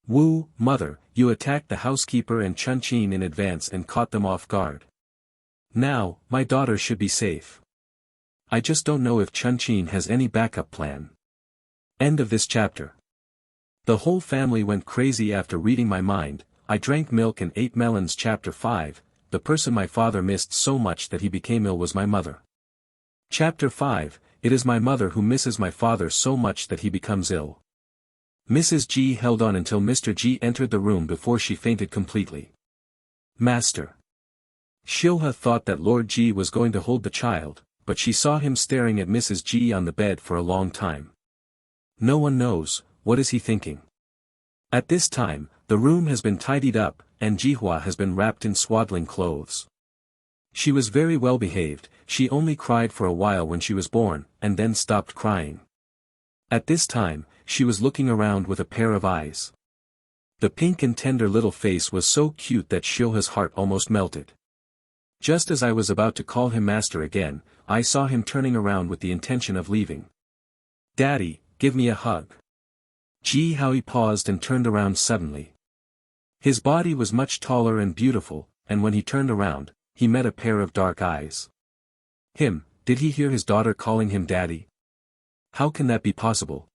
Wu, mother, you attacked the housekeeper and Chun-Chin in advance and caught them off guard. Now, my daughter should be safe. I just don't know if Chun-Chin has any backup plan. End of this chapter. The whole family went crazy after reading my mind. I drank milk and ate melons. Chapter 5, the person my father missed so much that he became ill was my mother. Chapter 5, It is my mother who misses my father so much that he becomes ill. Mrs. G held on until Mr. G entered the room before she fainted completely. Master. Shilha thought that Lord G was going to hold the child, but she saw him staring at Mrs. G on the bed for a long time. No one knows, what is he thinking? At this time, the room has been tidied up, and Jihua has been wrapped in swaddling clothes. She was very well behaved, she only cried for a while when she was born, and then stopped crying. At this time, she was looking around with a pair of eyes. The pink and tender little face was so cute that Shilha's heart almost melted. Just as I was about to call him master again, I saw him turning around with the intention of leaving. Daddy, give me a hug. Ji Howie paused and turned around suddenly. His body was much taller and beautiful, and when he turned around, he met a pair of dark eyes. Did he hear his daughter calling him daddy? How can that be possible?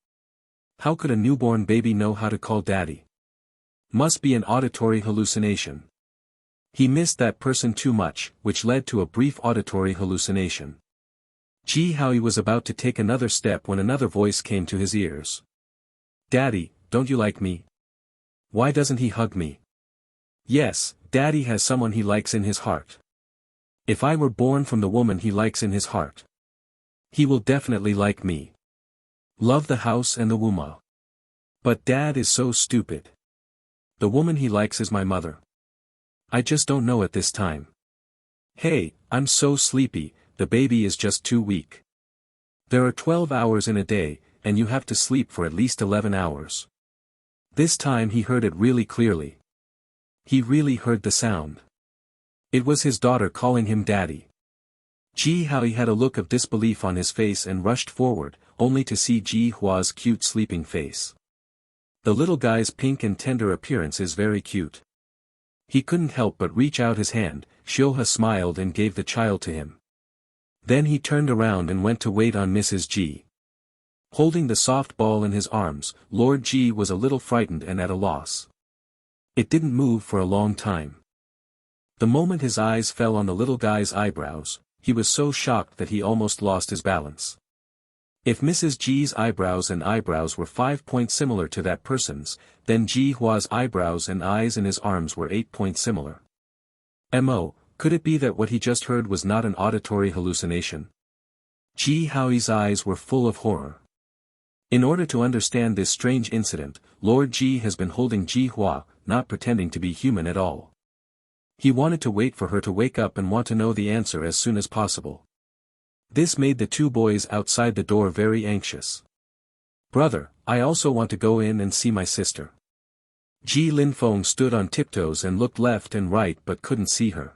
How could a newborn baby know how to call daddy? Must be an auditory hallucination. He missed that person too much, which led to a brief auditory hallucination. Ji Howie was about to take another step when another voice came to his ears. Daddy, don't you like me? Why doesn't he hug me? Yes, Daddy has someone he likes in his heart. If I were born from the woman he likes in his heart, he will definitely like me. Love the house and the Wuma. But Dad is so stupid. The woman he likes is my mother. I just don't know at this time. Hey, I'm so sleepy, the baby is just too weak. There are 12 hours in a day, and you have to sleep for at least 11 hours. This time he heard it really clearly. He really heard the sound. It was his daughter calling him daddy. Ji Howie had a look of disbelief on his face and rushed forward, only to see Ji Hua's cute sleeping face. The little guy's pink and tender appearance is very cute. He couldn't help but reach out his hand. Shilha smiled and gave the child to him. Then he turned around and went to wait on Mrs. G. Holding the soft ball in his arms, Lord G was a little frightened and at a loss. It didn't move for a long time. The moment his eyes fell on the little guy's eyebrows, he was so shocked that he almost lost his balance. If Mrs. G's eyebrows were 5 points similar to that person's, then Ji Hua's eyebrows and eyes in his arms were 8 points similar. Could it be that what he just heard was not an auditory hallucination? Ji Howie's eyes were full of horror. In order to understand this strange incident, Lord Ji has been holding Ji Hua, not pretending to be human at all. He wanted to wait for her to wake up and want to know the answer as soon as possible. This made the two boys outside the door very anxious. Brother, I also want to go in and see my sister. Ji Linfeng stood on tiptoes and looked left and right but couldn't see her.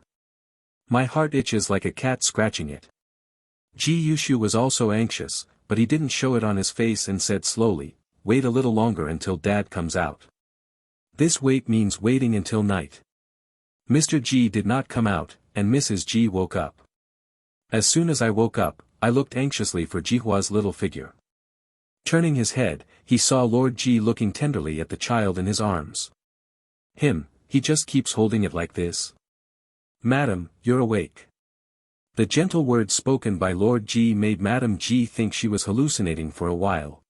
My heart itches like a cat scratching it. Ji Yushu was also anxious, but he didn't show it on his face and said slowly, wait a little longer until Dad comes out. This wait means waiting until night. Mr. G did not come out, and Mrs. G woke up. As soon as I woke up, I looked anxiously for Jihua's little figure. Turning his head, he saw Lord G looking tenderly at the child in his arms. He just keeps holding it like this. Madam, you're awake. The gentle words spoken by Lord G made Madam G think she was hallucinating for a while.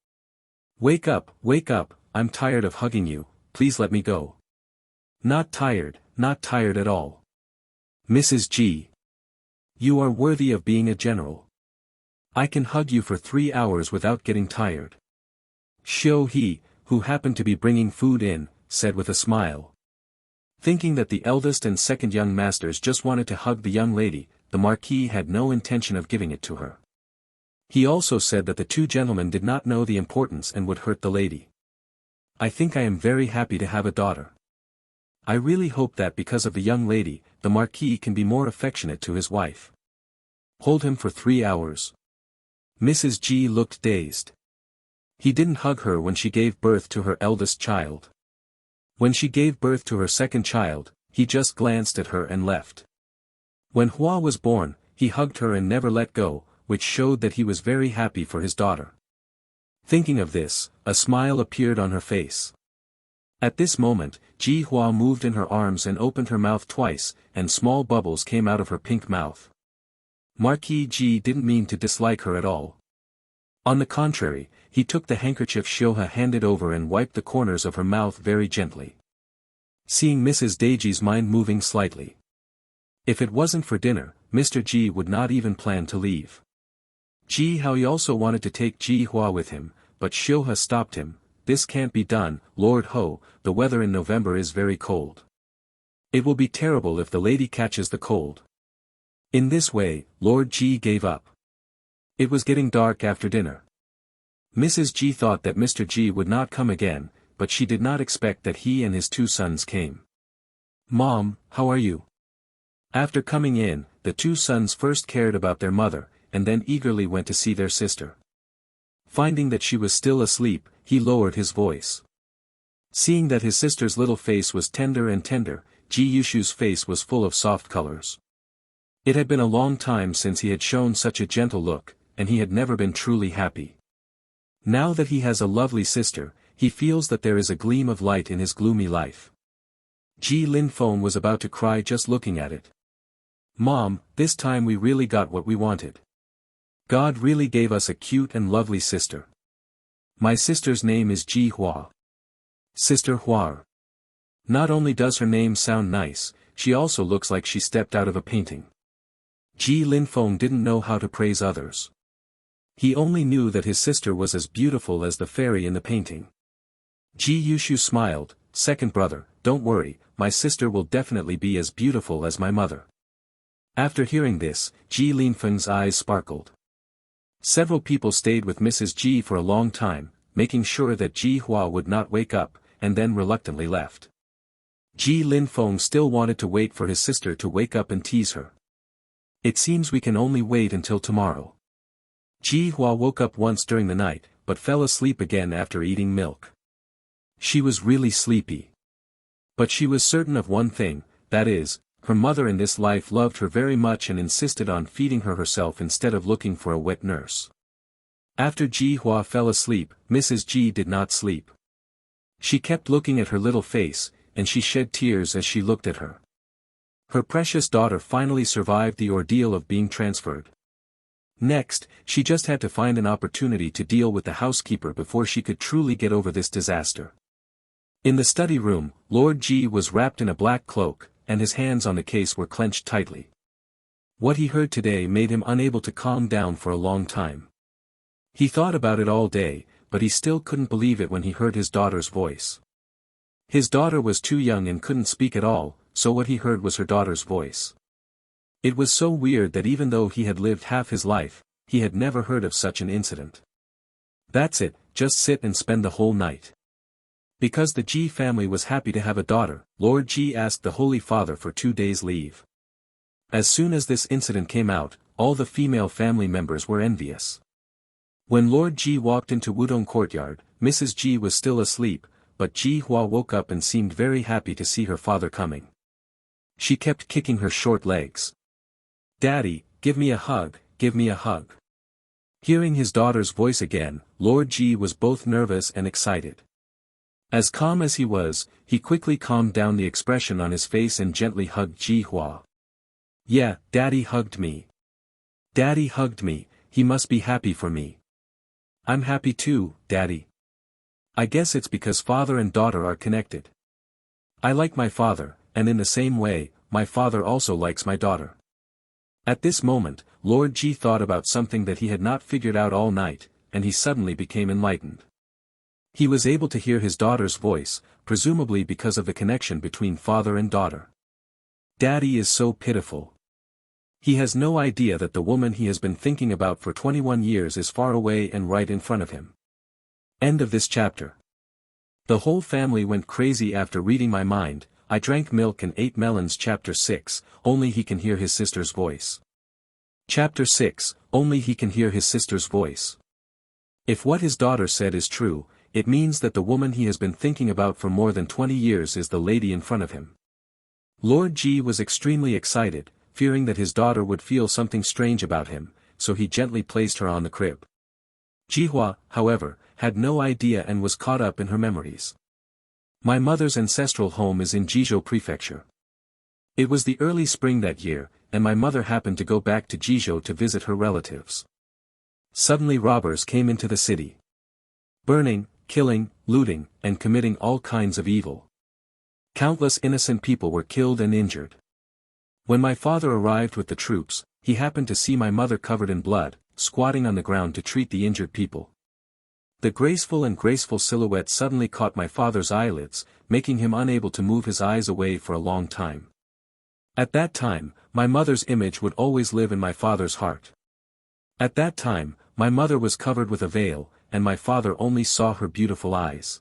Wake up, I'm tired of hugging you, please let me go. Not tired at all. Mrs. G. You are worthy of being a general. I can hug you for 3 hours without getting tired. Xiu He, who happened to be bringing food in, said with a smile. Thinking that the eldest and second young masters just wanted to hug the young lady, the Marquis had no intention of giving it to her. He also said that the two gentlemen did not know the importance and would hurt the lady. I think I am very happy to have a daughter. I really hope that because of the young lady, the Marquis can be more affectionate to his wife. Hold him for 3 hours. Mrs. G looked dazed. He didn't hug her when she gave birth to her eldest child. When she gave birth to her second child, he just glanced at her and left. When Hua was born, he hugged her and never let go, which showed that he was very happy for his daughter. Thinking of this, a smile appeared on her face. At this moment, Ji Hua moved in her arms and opened her mouth twice, and small bubbles came out of her pink mouth. Marquis Ji didn't mean to dislike her at all. On the contrary, he took the handkerchief Xiuhe handed over and wiped the corners of her mouth very gently. Seeing Mrs. Daiji's mind moving slightly. If it wasn't for dinner, Mr. Ji would not even plan to leave. Ji Hui also wanted to take Ji Hua with him, but Xiuhe stopped him. This can't be done, Lord Ho, the weather in November is very cold. It will be terrible if the lady catches the cold. In this way, Lord Ji gave up. It was getting dark after dinner. Mrs. Ji thought that Mr. Ji would not come again, but she did not expect that he and his two sons came. "Mom, how are you?" After coming in, the two sons first cared about their mother, and then eagerly went to see their sister. Finding that she was still asleep, he lowered his voice. Seeing that his sister's little face was tender and tender, Ji Yushu's face was full of soft colors. It had been a long time since he had shown such a gentle look, and he had never been truly happy. Now that he has a lovely sister, he feels that there is a gleam of light in his gloomy life. Ji Linfeng was about to cry just looking at it. "Mom, this time we really got what we wanted. God really gave us a cute and lovely sister. My sister's name is Ji Hua. Sister Hua. Not only does her name sound nice, she also looks like she stepped out of a painting." Ji Linfeng didn't know how to praise others. He only knew that his sister was as beautiful as the fairy in the painting. Ji Yushu smiled, "Second brother, don't worry, my sister will definitely be as beautiful as my mother." After hearing this, Ji Linfeng's eyes sparkled. Several people stayed with Mrs. Ji for a long time, making sure that Ji Hua would not wake up, and then reluctantly left. Ji Linfeng still wanted to wait for his sister to wake up and tease her. "It seems we can only wait until tomorrow." Ji Hua woke up once during the night, but fell asleep again after eating milk. She was really sleepy. But she was certain of one thing, that is, her mother in this life loved her very much and insisted on feeding her herself instead of looking for a wet nurse. After Ji Hua fell asleep, Mrs. Ji did not sleep. She kept looking at her little face, and she shed tears as she looked at her. Her precious daughter finally survived the ordeal of being transferred. Next, she just had to find an opportunity to deal with the housekeeper before she could truly get over this disaster. In the study room, Lord Ji was wrapped in a black cloak, and his hands on the case were clenched tightly. What he heard today made him unable to calm down for a long time. He thought about it all day, but he still couldn't believe it when he heard his daughter's voice. His daughter was too young and couldn't speak at all, so what he heard was her daughter's voice. It was so weird that even though he had lived half his life, he had never heard of such an incident. "That's it, just sit and spend the whole night." Because the Ji family was happy to have a daughter, Lord Ji asked the Holy Father for 2 days' leave. As soon as this incident came out, all the female family members were envious. When Lord Ji walked into Wudong courtyard, Mrs. Ji was still asleep, but Ji Hua woke up and seemed very happy to see her father coming. She kept kicking her short legs. "Daddy, give me a hug, give me a hug." Hearing his daughter's voice again, Lord Ji was both nervous and excited. As calm as he was, he quickly calmed down the expression on his face and gently hugged Ji Hua. "Yeah, Daddy hugged me. Daddy hugged me, he must be happy for me. I'm happy too, Daddy. I guess it's because father and daughter are connected. I like my father, and in the same way, my father also likes my daughter." At this moment, Lord Ji thought about something that he had not figured out all night, and he suddenly became enlightened. He was able to hear his daughter's voice, presumably because of the connection between father and daughter. Daddy is so pitiful. He has no idea that the woman he has been thinking about for 21 years is far away and right in front of him. End of this chapter. The whole family went crazy after reading my mind. I drank milk and ate melons. Chapter 6, only he can hear his sister's voice. Chapter 6, only he can hear his sister's voice. If what his daughter said is true, it means that the woman he has been thinking about for more than 20 years is the lady in front of him. Lord Ji was extremely excited, fearing that his daughter would feel something strange about him, so he gently placed her on the crib. Ji Hua, however, had no idea and was caught up in her memories. My mother's ancestral home is in Jizhou Prefecture. It was the early spring that year, and my mother happened to go back to Jizhou to visit her relatives. Suddenly robbers came into the city. Burning, killing, looting, and committing all kinds of evil. Countless innocent people were killed and injured. When my father arrived with the troops, he happened to see my mother covered in blood, squatting on the ground to treat the injured people. The graceful silhouette suddenly caught my father's eyelids, making him unable to move his eyes away for a long time. At that time, my mother's image would always live in my father's heart. At that time, my mother was covered with a veil, and my father only saw her beautiful eyes.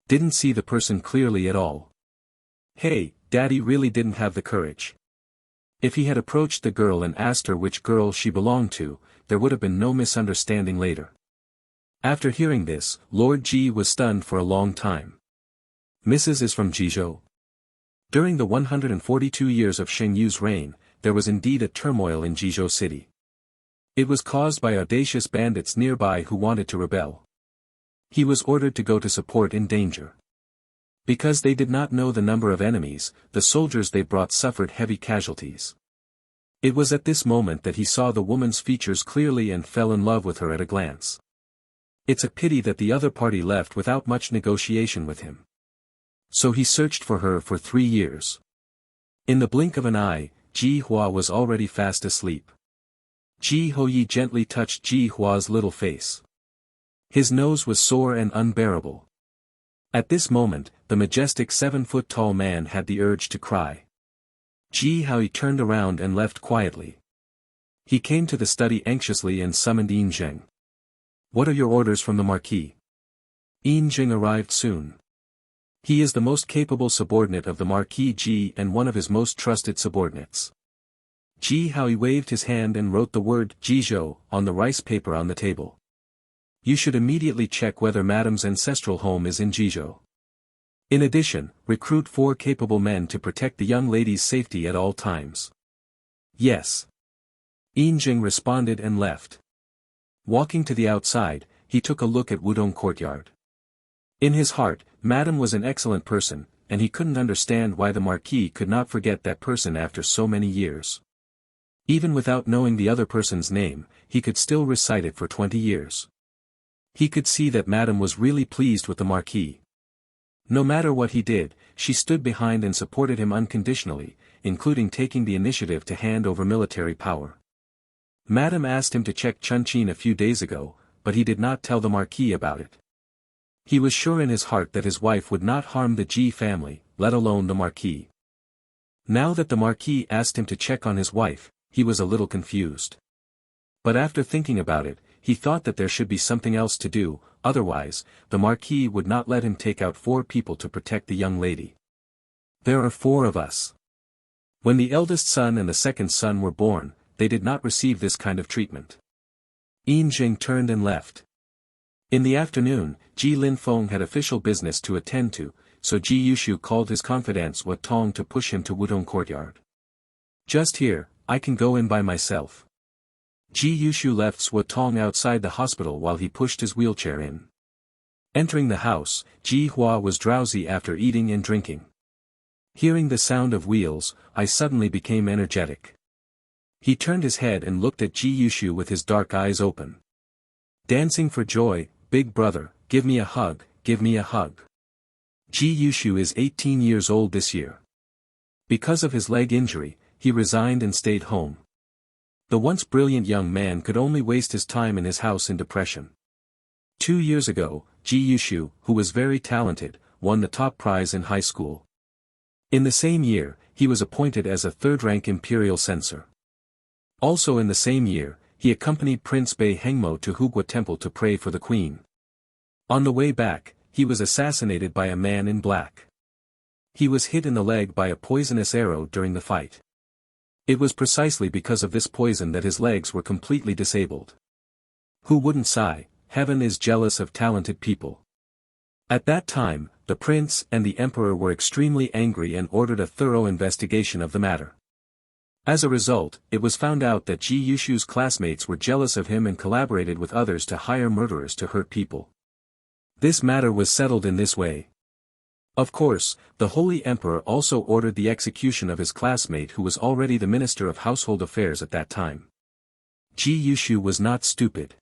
Didn't see the person clearly at all. Hey, Daddy really didn't have the courage. If he had approached the girl and asked her which girl she belonged to, there would have been no misunderstanding later. After hearing this, Lord Ji was stunned for a long time. Mrs. is from Jizhou. During the 142 years of Sheng Yu's reign, there was indeed a turmoil in Jizhou city. It was caused by audacious bandits nearby who wanted to rebel. He was ordered to go to support in danger. Because they did not know the number of enemies, the soldiers they brought suffered heavy casualties. It was at this moment that he saw the woman's features clearly and fell in love with her at a glance. It's a pity that the other party left without much negotiation with him. So he searched for her for 3 years. In the blink of an eye, Ji Hua was already fast asleep. Ji Hoyi gently touched Ji Hua's little face. His nose was sore and unbearable. At this moment, the majestic 7-foot-tall man had the urge to cry. Ji Hoi turned around and left quietly. He came to the study anxiously and summoned Yin Zheng. What are your orders from the Marquis? Yin Zheng arrived soon. He is the most capable subordinate of the Marquis Ji and one of his most trusted subordinates. Ji Hoi waved his hand and wrote the word Jizhou on the rice paper on the table. You should immediately check whether Madam's ancestral home is in Jizhou. In addition, recruit 4 capable men to protect the young lady's safety at all times. Yes. Yin Zheng responded and left. Walking to the outside, he took a look at Wudong courtyard. In his heart, Madam was an excellent person, and he couldn't understand why the Marquis could not forget that person after so many years. Even without knowing the other person's name, he could still recite it for 20 years. He could see that Madam was really pleased with the Marquis. No matter what he did, she stood behind and supported him unconditionally, including taking the initiative to hand over military power. Madam asked him to check Chunqin a few days ago, but he did not tell the Marquis about it. He was sure in his heart that his wife would not harm the Ji family, let alone the Marquis. Now that the Marquis asked him to check on his wife, he was a little confused. But after thinking about it, he thought that there should be something else to do, otherwise, the Marquis would not let him take out 4 people to protect the young lady. There are 4 of us. When the eldest son and the second son were born, they did not receive this kind of treatment. Yin Zheng turned and left. In the afternoon, Ji Linfeng had official business to attend to, so Ji Yushu called his confidant Wat Tong to push him to Wudong courtyard. Just here, I can go in by myself. Ji Yushu left Swat Tong outside the hospital while he pushed his wheelchair in. Entering the house, Ji Hua was drowsy after eating and drinking. Hearing the sound of wheels, I suddenly became energetic. He turned his head and looked at Ji Yushu with his dark eyes open. Dancing for joy, big brother, give me a hug, give me a hug. Ji Yushu is 18 years old this year. Because of his leg injury, he resigned and stayed home. The once brilliant young man could only waste his time in his house in depression. 2 years ago, Ji Yushu, who was very talented, won the top prize in high school. In the same year, he was appointed as a 3rd-rank imperial censor. Also in the same year, he accompanied Prince Bei Hengmo to Hugua Temple to pray for the queen. On the way back, he was assassinated by a man in black. He was hit in the leg by a poisonous arrow during the fight. It was precisely because of this poison that his legs were completely disabled. Who wouldn't sigh, heaven is jealous of talented people. At that time, the prince and the emperor were extremely angry and ordered a thorough investigation of the matter. As a result, it was found out that Ji Yushu's classmates were jealous of him and collaborated with others to hire murderers to hurt people. This matter was settled in this way. Of course, the Holy Emperor also ordered the execution of his classmate who was already the Minister of Household Affairs at that time. Ji Yushu was not stupid.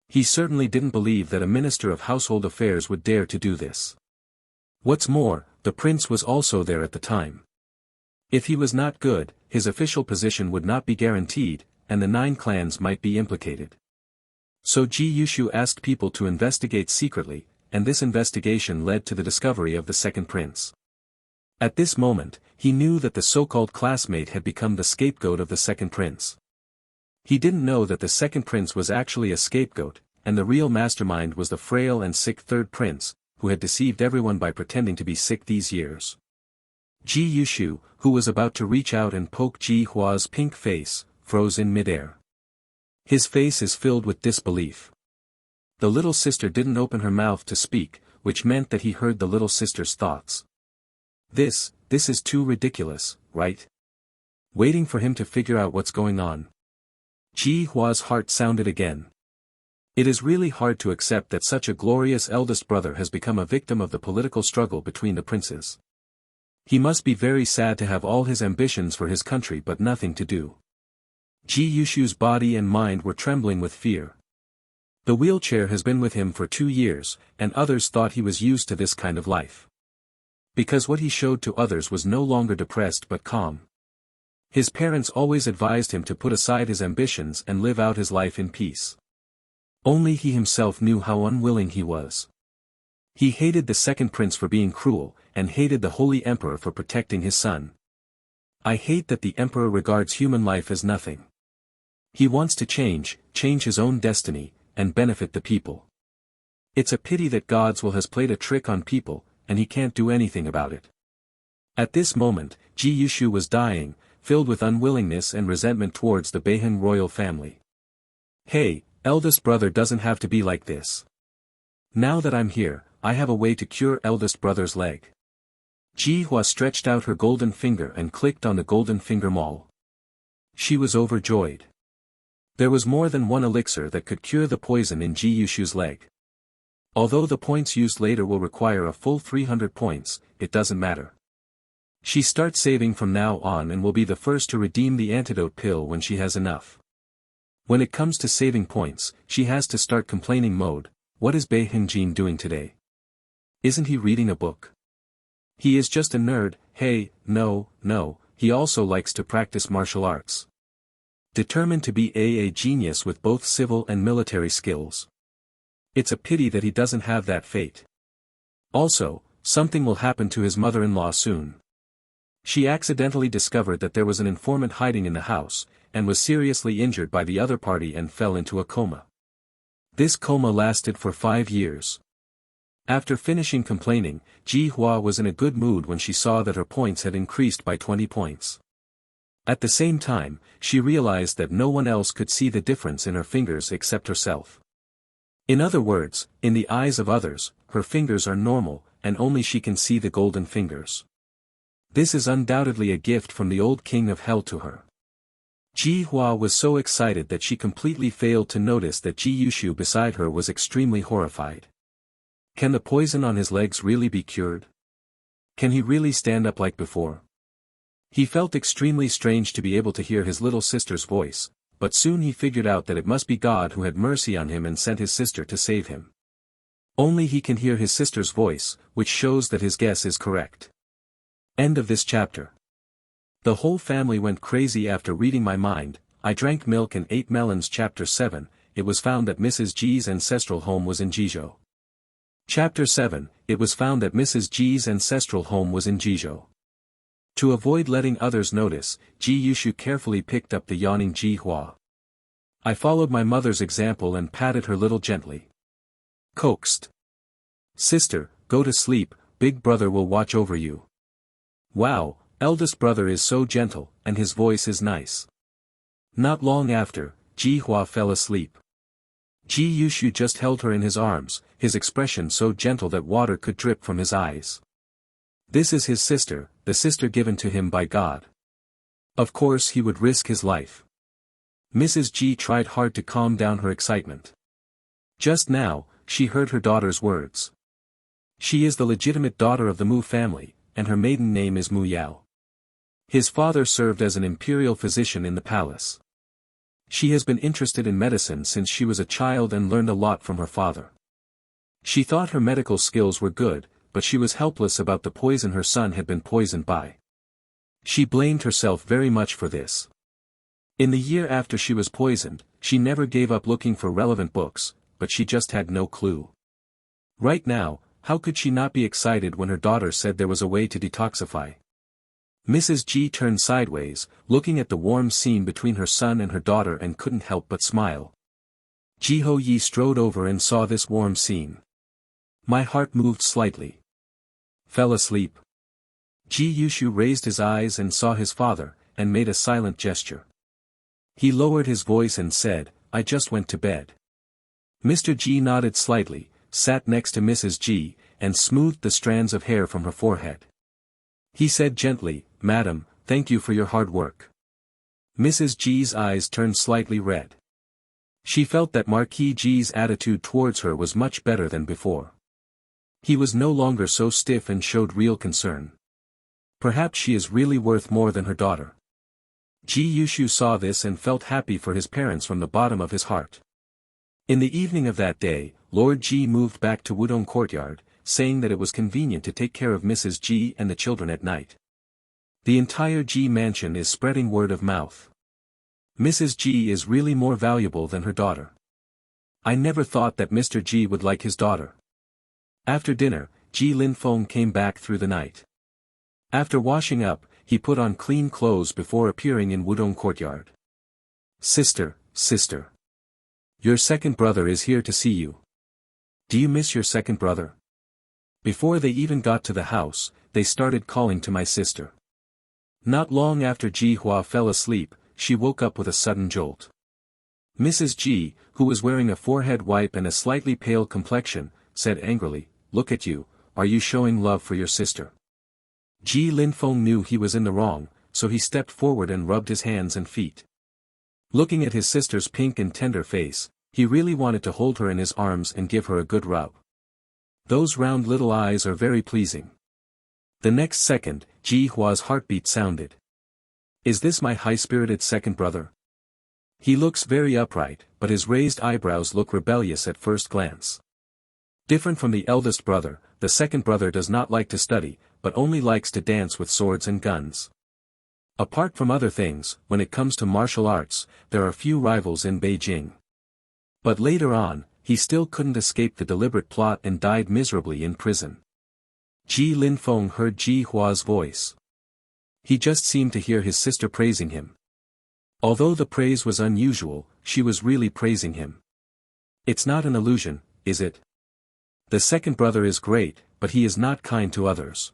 He certainly didn't believe that a Minister of Household Affairs would dare to do this. What's more, the prince was also there at the time. If he was not good, his official position would not be guaranteed, and the 9 clans might be implicated. So Ji Yushu asked people to investigate secretly, and this investigation led to the discovery of the second prince. At this moment, he knew that the so-called classmate had become the scapegoat of the second prince. He didn't know that the second prince was actually a scapegoat, and the real mastermind was the frail and sick third prince, who had deceived everyone by pretending to be sick these years. Ji Yushu, who was about to reach out and poke Ji Hua's pink face, froze in midair. His face is filled with disbelief. The little sister didn't open her mouth to speak, which meant that he heard the little sister's thoughts. This is too ridiculous, right? Waiting for him to figure out what's going on. Ji Hua's heart sounded again. It is really hard to accept that such a glorious eldest brother has become a victim of the political struggle between the princes. He must be very sad to have all his ambitions for his country but nothing to do. Ji Yushu's body and mind were trembling with fear. The wheelchair has been with him for 2 years, and others thought he was used to this kind of life. Because what he showed to others was no longer depressed but calm. His parents always advised him to put aside his ambitions and live out his life in peace. Only he himself knew how unwilling he was. He hated the second prince for being cruel, and hated the Holy Emperor for protecting his son. I hate that the Emperor regards human life as nothing. He wants to change his own destiny, and benefit the people. It's a pity that God's will has played a trick on people, and he can't do anything about it. At this moment, Ji Yushu was dying, filled with unwillingness and resentment towards the Beihan royal family. Hey, eldest brother doesn't have to be like this. Now that I'm here, I have a way to cure eldest brother's leg. Ji Hua stretched out her golden finger and clicked on the golden finger maul. She was overjoyed. There was more than one elixir that could cure the poison in Ji Yushu's leg. Although the points used later will require a full 300 points, it doesn't matter. She starts saving from now on and will be the first to redeem the antidote pill when she has enough. When it comes to saving points, she has to start complaining mode. What is Bei Hinjin doing today? Isn't he reading a book? He is just a nerd. Hey, no, he also likes to practice martial arts. Determined to be a genius with both civil and military skills. It's a pity that he doesn't have that fate. Also, something will happen to his mother-in-law soon. She accidentally discovered that there was an informant hiding in the house, and was seriously injured by the other party and fell into a coma. This coma lasted for 5 years. After finishing complaining, Ji Hua was in a good mood when she saw that her points had increased by 20 points. At the same time, she realized that no one else could see the difference in her fingers except herself. In other words, in the eyes of others, her fingers are normal, and only she can see the golden fingers. This is undoubtedly a gift from the old king of hell to her. Ji Hua was so excited that she completely failed to notice that Ji Yushu beside her was extremely horrified. Can the poison on his legs really be cured? Can he really stand up like before? He felt extremely strange to be able to hear his little sister's voice, but soon he figured out that it must be God who had mercy on him and sent his sister to save him. Only he can hear his sister's voice, which shows that his guess is correct. End of this chapter. The whole family went crazy after reading my mind. I drank milk and ate melons. Chapter 7, it was found that Mrs. G's ancestral home was in Jizhou. Chapter 7, it was found that Mrs. G's ancestral home was in Jizhou. To avoid letting others notice, Ji Yushu carefully picked up the yawning Ji Hua. I followed my mother's example and patted her little gently. Coaxed. Sister, go to sleep, big brother will watch over you. Wow, eldest brother is so gentle, and his voice is nice. Not long after, Ji Hua fell asleep. Ji Yushu just held her in his arms, his expression so gentle that water could drip from his eyes. This is his sister, the sister given to him by God. Of course he would risk his life. Mrs. G tried hard to calm down her excitement. Just now, she heard her daughter's words. She is the legitimate daughter of the Mu family, and her maiden name is Mu Yao. His father served as an imperial physician in the palace. She has been interested in medicine since she was a child and learned a lot from her father. She thought her medical skills were good, but she was helpless about the poison her son had been poisoned by. She blamed herself very much for this. In the year after she was poisoned, she never gave up looking for relevant books, but she just had no clue. Right now, how could she not be excited when her daughter said there was a way to detoxify? Mrs. G turned sideways, looking at the warm scene between her son and her daughter and couldn't help but smile. Ji Ho Yi strode over and saw this warm scene. My heart moved slightly. Fell asleep. Ji Yushu raised his eyes and saw his father, and made a silent gesture. He lowered his voice and said, I just went to bed. Mr. G nodded slightly, sat next to Mrs. G, and smoothed the strands of hair from her forehead. He said gently, Madam, thank you for your hard work. Mrs. G's eyes turned slightly red. She felt that Marquis G's attitude towards her was much better than before. He was no longer so stiff and showed real concern. Perhaps she is really worth more than her daughter. Ji Yushu saw this and felt happy for his parents from the bottom of his heart. In the evening of that day, Lord Ji moved back to Wudong Courtyard, saying that it was convenient to take care of Mrs. G and the children at night. The entire G mansion is spreading word of mouth. Mrs. G is really more valuable than her daughter. I never thought that Mr. G would like his daughter. After dinner, Ji Linfeng came back through the night. After washing up, he put on clean clothes before appearing in Wudong Courtyard. Sister. Your second brother is here to see you. Do you miss your second brother? Before they even got to the house, they started calling to my sister. Not long after Ji Hua fell asleep, she woke up with a sudden jolt. Mrs. G, who was wearing a forehead wipe and a slightly pale complexion, said angrily, Look at you, are you showing love for your sister? Ji Linfeng knew he was in the wrong, so he stepped forward and rubbed his hands and feet. Looking at his sister's pink and tender face, he really wanted to hold her in his arms and give her a good rub. Those round little eyes are very pleasing. The next second, Ji Hua's heartbeat sounded. Is this my high-spirited second brother? He looks very upright, but his raised eyebrows look rebellious at first glance. Different from the eldest brother, the second brother does not like to study, but only likes to dance with swords and guns. Apart from other things, when it comes to martial arts, there are few rivals in Beijing. But later on, he still couldn't escape the deliberate plot and died miserably in prison. Ji Linfeng heard Ji Hua's voice. He just seemed to hear his sister praising him. Although the praise was unusual, she was really praising him. It's not an illusion, is it? The second brother is great, but he is not kind to others.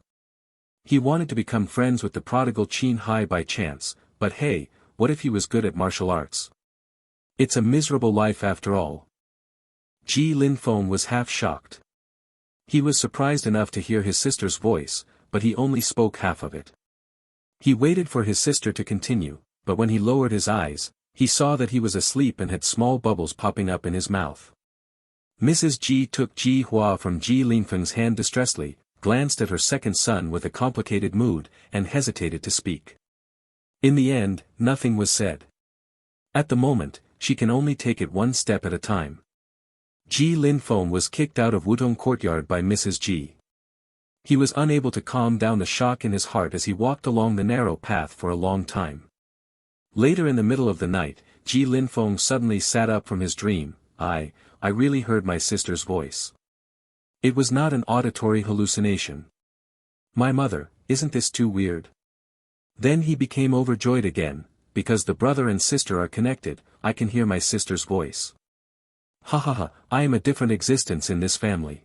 He wanted to become friends with the prodigal Qin Hai by chance, but hey, what if he was good at martial arts? It's a miserable life after all. Ji Linfeng was half shocked. He was surprised enough to hear his sister's voice, but he only spoke half of it. He waited for his sister to continue, but when he lowered his eyes, he saw that he was asleep and had small bubbles popping up in his mouth. Mrs. G took Ji Hua from Ji Linfeng's hand distressedly, glanced at her second son with a complicated mood, and hesitated to speak. In the end, nothing was said. At the moment, she can only take it one step at a time. Ji Linfeng was kicked out of Wudong Courtyard by Mrs. G. He was unable to calm down the shock in his heart as he walked along the narrow path for a long time. Later in the middle of the night, Ji Linfeng suddenly sat up from his dream. I really heard my sister's voice. It was not an auditory hallucination. My mother, isn't this too weird? Then he became overjoyed again, because the brother and sister are connected, I can hear my sister's voice. Ha ha ha, I am a different existence in this family.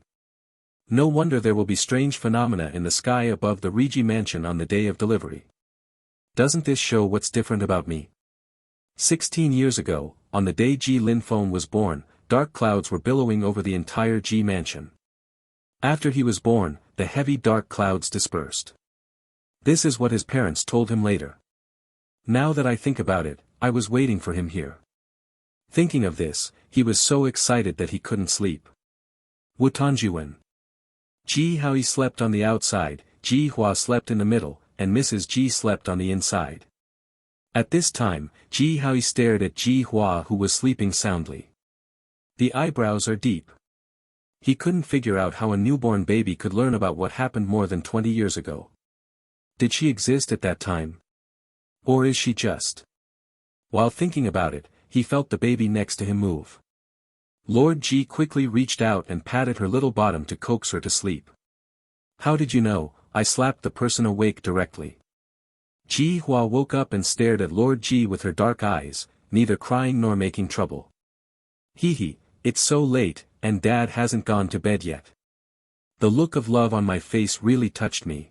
No wonder there will be strange phenomena in the sky above the Rigi mansion on the day of delivery. Doesn't this show what's different about me? 16 years ago, on the day Ji Linfeng was born, dark clouds were billowing over the entire Ji mansion. After he was born, the heavy dark clouds dispersed. This is what his parents told him later. Now that I think about it, I was waiting for him here. Thinking of this, he was so excited that he couldn't sleep. Wutanjuan. Ji Howie slept on the outside, Ji Hua slept in the middle, and Mrs. Ji slept on the inside. At this time, Ji Howie stared at Ji Hua, who was sleeping soundly. The eyebrows are deep. He couldn't figure out how a newborn baby could learn about what happened more than 20 years ago. Did she exist at that time? Or is she just? While thinking about it, he felt the baby next to him move. Lord Ji quickly reached out and patted her little bottom to coax her to sleep. How did you know? I slapped the person awake directly. Ji Hua woke up and stared at Lord Ji with her dark eyes, neither crying nor making trouble. Hee, it's so late, and Dad hasn't gone to bed yet. The look of love on my face really touched me.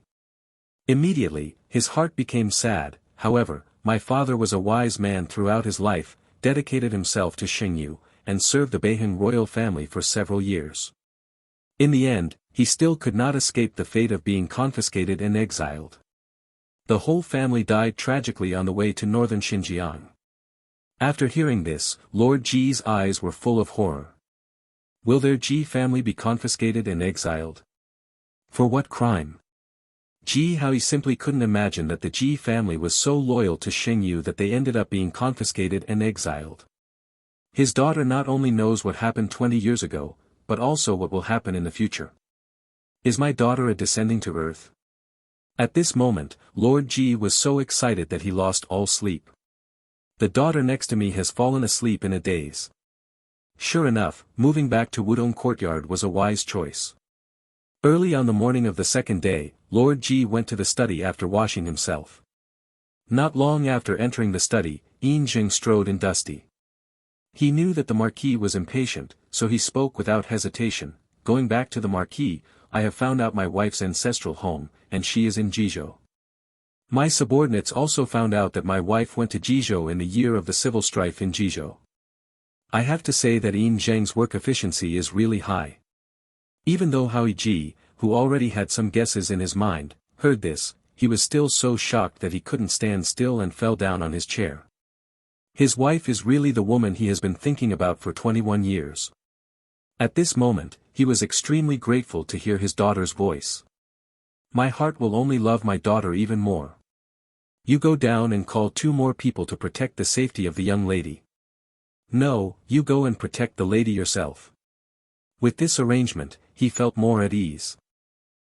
Immediately, his heart became sad. However, my father was a wise man throughout his life, dedicated himself to Xingyu, and served the Beiheng royal family for several years. In the end, he still could not escape the fate of being confiscated and exiled. The whole family died tragically on the way to northern Xinjiang. After hearing this, Lord Ji's eyes were full of horror. Will their Ji family be confiscated and exiled? For what crime? Ji Howie simply couldn't imagine that the Ji family was so loyal to Xingyu that they ended up being confiscated and exiled. His daughter not only knows what happened 20 years ago, but also what will happen in the future. Is my daughter a descending to earth? At this moment, Lord Ji was so excited that he lost all sleep. The daughter next to me has fallen asleep in a daze. Sure enough, moving back to Wudong Courtyard was a wise choice. Early on the morning of the second day, Lord Ji went to the study after washing himself. Not long after entering the study, Yin Jing strode in dusty. He knew that the Marquis was impatient, so he spoke without hesitation. Going back to the Marquis, I have found out my wife's ancestral home, and she is in Jizhou. My subordinates also found out that my wife went to Jizhou in the year of the civil strife in Jizhou. I have to say that Yin Zheng's work efficiency is really high. Even though Howie Ji, who already had some guesses in his mind, heard this, he was still so shocked that he couldn't stand still and fell down on his chair. His wife is really the woman he has been thinking about for 21 years. At this moment, he was extremely grateful to hear his daughter's voice. My heart will only love my daughter even more. You go down and call 2 more people to protect the safety of the young lady. No, you go and protect the lady yourself. With this arrangement, he felt more at ease.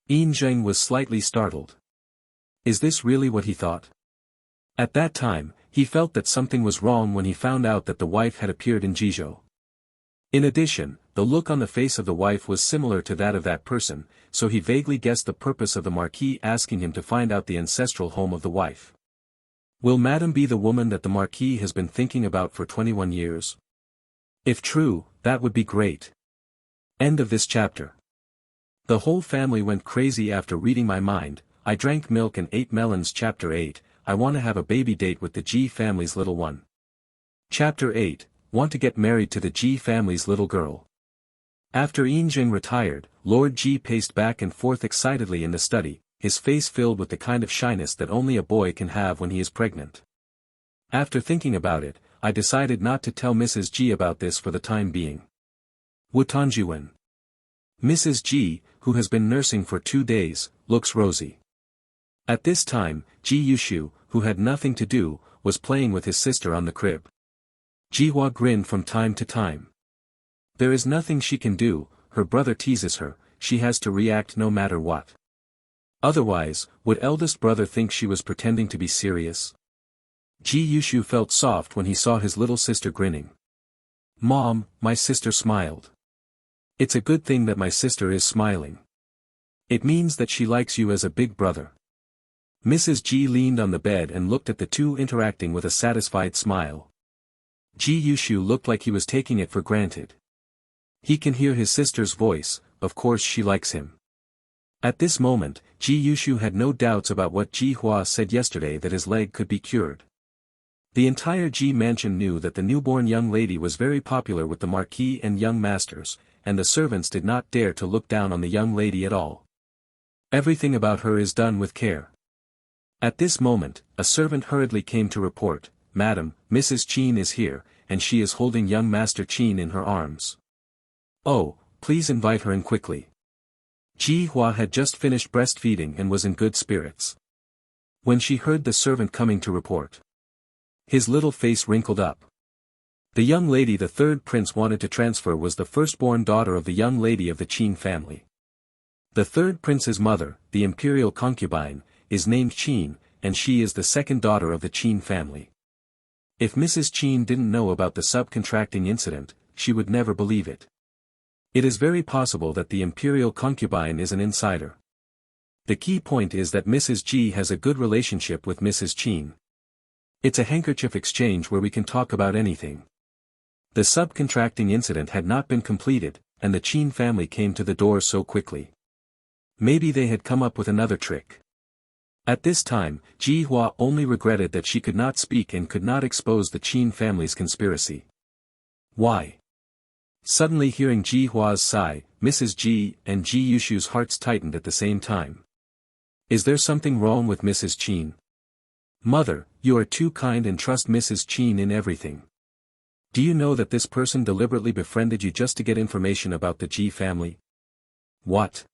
Yin Zheng was slightly startled. Is this really what he thought? At that time, he felt that something was wrong when he found out that the wife had appeared in Jizhou. In addition, the look on the face of the wife was similar to that of that person, so he vaguely guessed the purpose of the Marquis asking him to find out the ancestral home of the wife. Will Madame be the woman that the Marquis has been thinking about for 21 years? If true, that would be great. End of this chapter. The whole family went crazy after reading my mind. I drank milk and ate melons. Chapter 8, I want to have a baby date with the Ji family's little one. Chapter 8, want to get married to the Ji family's little girl. After Yin Jing retired, Lord Ji paced back and forth excitedly in the study, his face filled with the kind of shyness that only a boy can have when he is pregnant. After thinking about it, I decided not to tell Mrs. Ji about this for the time being. Wutanjuan. Mrs. Ji, who has been nursing for 2 days, looks rosy. At this time, Ji Yushu, who had nothing to do, was playing with his sister on the crib. Jihua grinned from time to time. There is nothing she can do, her brother teases her, she has to react no matter what. Otherwise, would eldest brother think she was pretending to be serious? Ji Yushu felt soft when he saw his little sister grinning. Mom, my sister smiled. It's a good thing that my sister is smiling. It means that she likes you as a big brother. Mrs. Ji leaned on the bed and looked at the two interacting with a satisfied smile. Ji Yushu looked like he was taking it for granted. He can hear his sister's voice, of course she likes him. At this moment, Ji Yushu had no doubts about what Ji Hua said yesterday that his leg could be cured. The entire Ji mansion knew that the newborn young lady was very popular with the Marquis and young masters, and the servants did not dare to look down on the young lady at all. Everything about her is done with care. At this moment, a servant hurriedly came to report, Madam, Mrs. Qin is here, and she is holding young Master Qin in her arms. Oh, please invite her in quickly. Ji Hua had just finished breastfeeding and was in good spirits. When she heard the servant coming to report, his little face wrinkled up. The young lady the third prince wanted to transfer was the firstborn daughter of the young lady of the Qin family. The third prince's mother, the imperial concubine, is named Qin, and she is the second daughter of the Qin family. If Mrs. Qin didn't know about the subcontracting incident, she would never believe it. It is very possible that the imperial concubine is an insider. The key point is that Mrs. G has a good relationship with Mrs. Qin. It's a handkerchief exchange where we can talk about anything. The subcontracting incident had not been completed, and the Qin family came to the door so quickly. Maybe they had come up with another trick. At this time, Ji Hua only regretted that she could not speak and could not expose the Qin family's conspiracy. Why? Suddenly hearing Ji Hua's sigh, Mrs. Ji and Ji Yushu's hearts tightened at the same time. Is there something wrong with Mrs. Qin? Mother, you are too kind and trust Mrs. Qin in everything. Do you know that this person deliberately befriended you just to get information about the Ji family? What?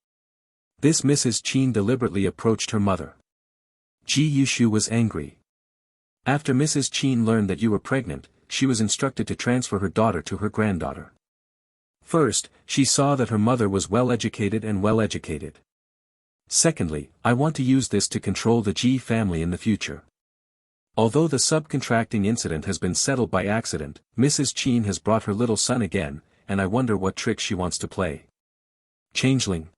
This Mrs. Qin deliberately approached her mother. Ji Yushu was angry. After Mrs. Qin learned that you were pregnant, she was instructed to transfer her daughter to her granddaughter. First, she saw that her mother was well-educated and well-educated. Secondly, I want to use this to control the Ji family in the future. Although the subcontracting incident has been settled by accident, Mrs. Qin has brought her little son again, and I wonder what trick she wants to play. Changeling.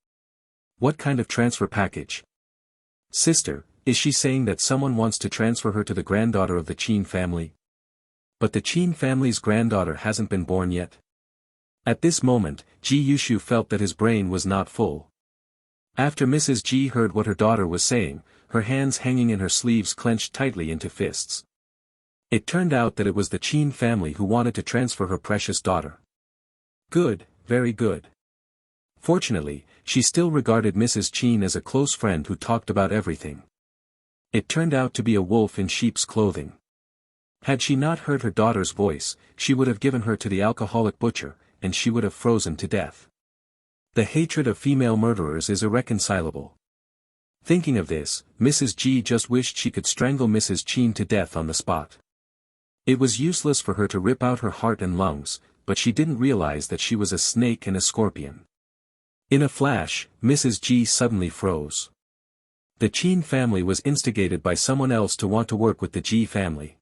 What kind of transfer package? Sister, is she saying that someone wants to transfer her to the granddaughter of the Qin family? But the Qin family's granddaughter hasn't been born yet. At this moment, Ji Yushu felt that his brain was not full. After Mrs. Ji heard what her daughter was saying, her hands hanging in her sleeves clenched tightly into fists. It turned out that it was the Qin family who wanted to transfer her precious daughter. Good, very good. Fortunately, she still regarded Mrs. Qin as a close friend who talked about everything. It turned out to be a wolf in sheep's clothing. Had she not heard her daughter's voice, she would have given her to the alcoholic butcher, and she would have frozen to death. The hatred of female murderers is irreconcilable. Thinking of this, Mrs. G just wished she could strangle Mrs. Qin to death on the spot. It was useless for her to rip out her heart and lungs, but she didn't realize that she was a snake and a scorpion. In a flash, Mrs. G suddenly froze. The Qin family was instigated by someone else to want to work with the Ji family.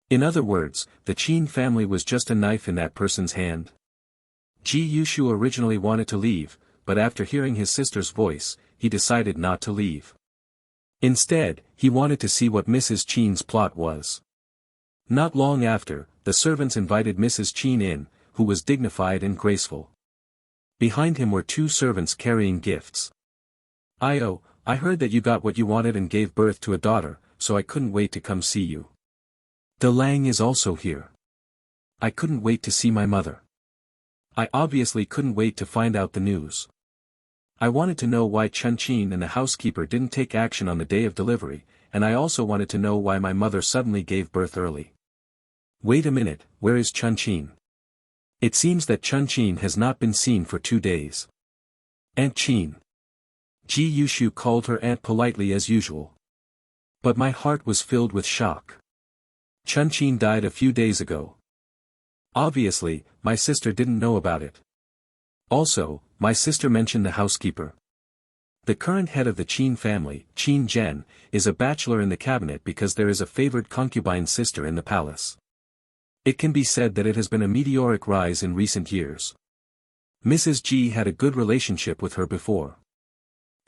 In other words, the Qin family was just a knife in that person's hand. Ji Yushu originally wanted to leave, but after hearing his sister's voice, he decided not to leave. Instead, he wanted to see what Mrs. Qin's plot was. Not long after, the servants invited Mrs. Qin in, who was dignified and graceful. Behind him were two servants carrying gifts. I heard that you got what you wanted and gave birth to a daughter, so I couldn't wait to come see you. De Lang is also here. I couldn't wait to see my mother. I obviously couldn't wait to find out the news. I wanted to know why Chun Qin and the housekeeper didn't take action on the day of delivery, and I also wanted to know why my mother suddenly gave birth early. Wait a minute, where is Chun Qin? It seems that Chun Qin has not been seen for 2 days. Aunt Qin. Ji Yushu called her aunt politely as usual. But my heart was filled with shock. Chun Qin died a few days ago. Obviously, my sister didn't know about it. Also, my sister mentioned the housekeeper. The current head of the Qin family, Qin Zhen, is a bachelor in the cabinet because there is a favored concubine sister in the palace. It can be said that it has been a meteoric rise in recent years. Mrs. Ji had a good relationship with her before.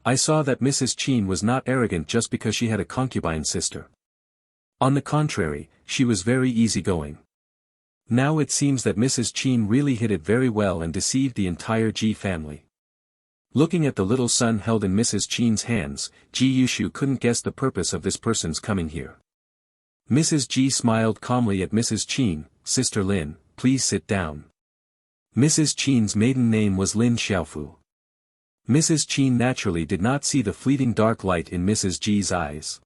I saw that Mrs. Qin was not arrogant just because she had a concubine sister. On the contrary, she was very easygoing. Now it seems that Mrs. Qin really hid it very well and deceived the entire Ji family. Looking at the little son held in Mrs. Qin's hands, Ji Yushu couldn't guess the purpose of this person's coming here. Mrs. Ji smiled calmly at Mrs. Qin. Sister Lin, please sit down. Mrs. Qin's maiden name was Lin Xiaofu. Mrs. Qin naturally did not see the fleeting dark light in Mrs. Ji's eyes.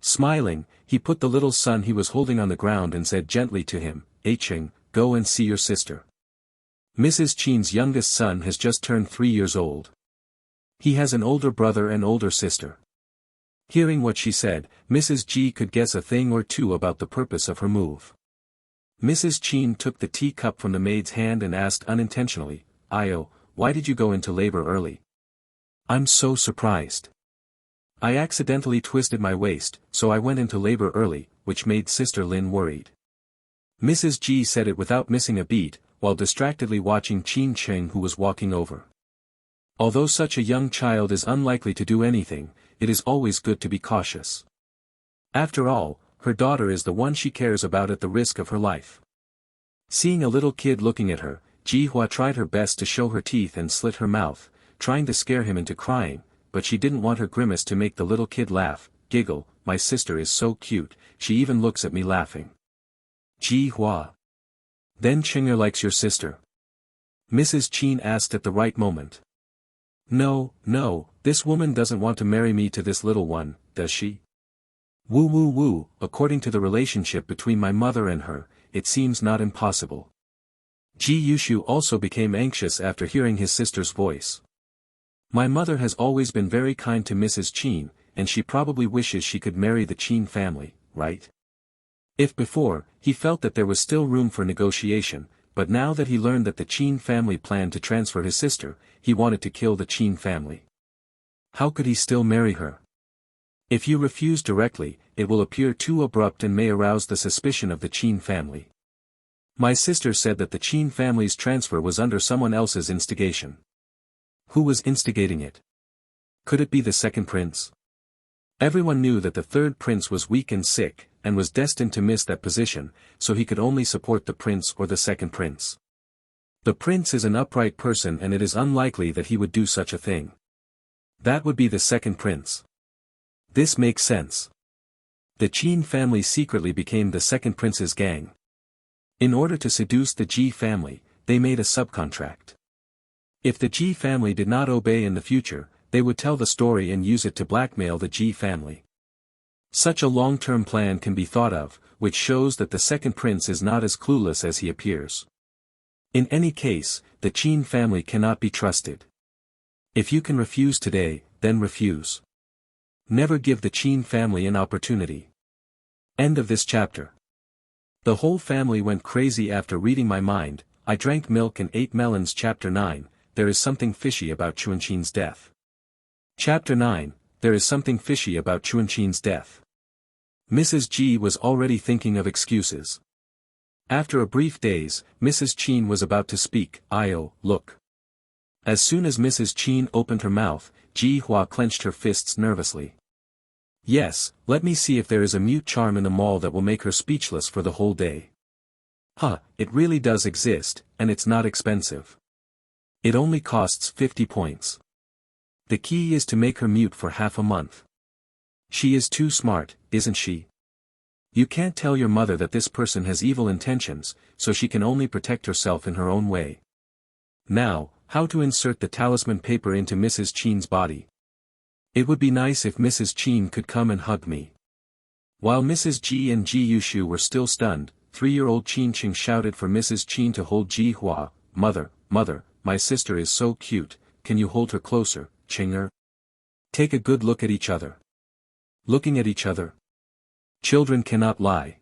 Smiling, he put the little son he was holding on the ground and said gently to him, Cheng, go and see your sister. Mrs. Qin's youngest son has just turned 3 years old. He has an older brother and older sister. Hearing what she said, Mrs. G could guess a thing or two about the purpose of her move. Mrs. Chin took the teacup from the maid's hand and asked unintentionally, "Io, why did you go into labor early?" "I'm so surprised. I accidentally twisted my waist, so I went into labor early," which made Sister Lin worried. Mrs. G said it without missing a beat, while distractedly watching Qin Cheng who was walking over. Although such a young child is unlikely to do anything, it is always good to be cautious. After all, her daughter is the one she cares about at the risk of her life. Seeing a little kid looking at her, Ji Hua tried her best to show her teeth and slit her mouth, trying to scare him into crying, but she didn't want her grimace to make the little kid laugh, giggle. "My sister is so cute, she even looks at me laughing." Ji Hua. "Then Chinger likes your sister?" Mrs. Chin asked at the right moment. No, this woman doesn't want to marry me to this little one, does she? Woo woo woo, according to the relationship between my mother and her, it seems not impossible. Ji Yushu also became anxious after hearing his sister's voice. My mother has always been very kind to Mrs. Chin, and she probably wishes she could marry the Chin family, right? If before, he felt that there was still room for negotiation, but now that he learned that the Chin family planned to transfer his sister, he wanted to kill the Chin family. How could he still marry her? If you refuse directly, it will appear too abrupt and may arouse the suspicion of the Chin family. My sister said that the Chin family's transfer was under someone else's instigation. Who was instigating it? Could it be the second prince? Everyone knew that the third prince was weak and sick, and was destined to miss that position, so he could only support the prince or the second prince. The prince is an upright person and it is unlikely that he would do such a thing. That would be the second prince. This makes sense. The Chin family secretly became the second prince's gang. In order to seduce the Ji family, they made a subcontract. If the Ji family did not obey in the future, they would tell the story and use it to blackmail the Ji family. Such a long-term plan can be thought of, which shows that the second prince is not as clueless as he appears. In any case, the Chin family cannot be trusted. If you can refuse today, then refuse. Never give the Chin family an opportunity. End of this chapter. The whole family went crazy after reading my mind. I drank milk and ate melons. Chapter 9, There is something fishy about Chuanchin's death. Chapter 9, There is something fishy about Chuanchin's death. Mrs. G was already thinking of excuses. After a brief daze, Mrs. Chin was about to speak. "Io, look." As soon as Mrs. Chin opened her mouth, Ji Hua clenched her fists nervously. "Yes, let me see if there is a mute charm in the mall that will make her speechless for the whole day." It really does exist, and it's not expensive. It only costs 50 points. The key is to make her mute for half a month. She is too smart, isn't she? You can't tell your mother that this person has evil intentions, so she can only protect herself in her own way. Now, how to insert the talisman paper into Mrs. Chin's body? It would be nice if Mrs. Chin could come and hug me. While Mrs. G and Ji Yushu were still stunned, 3-year-old Qin Ching shouted for Mrs. Chin to hold Ji Hua. Mother, my sister is so cute, can you hold her closer, Chinger? Take a good look at each other." Looking at each other? Children cannot lie.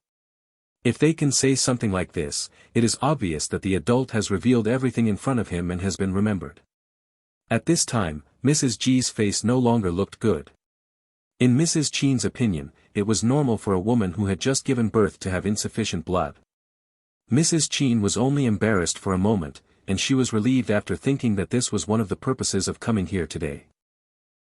If they can say something like this, it is obvious that the adult has revealed everything in front of him and has been remembered. At this time, Mrs. G's face no longer looked good. In Mrs. Chin's opinion, it was normal for a woman who had just given birth to have insufficient blood. Mrs. Chin was only embarrassed for a moment, and she was relieved after thinking that this was one of the purposes of coming here today.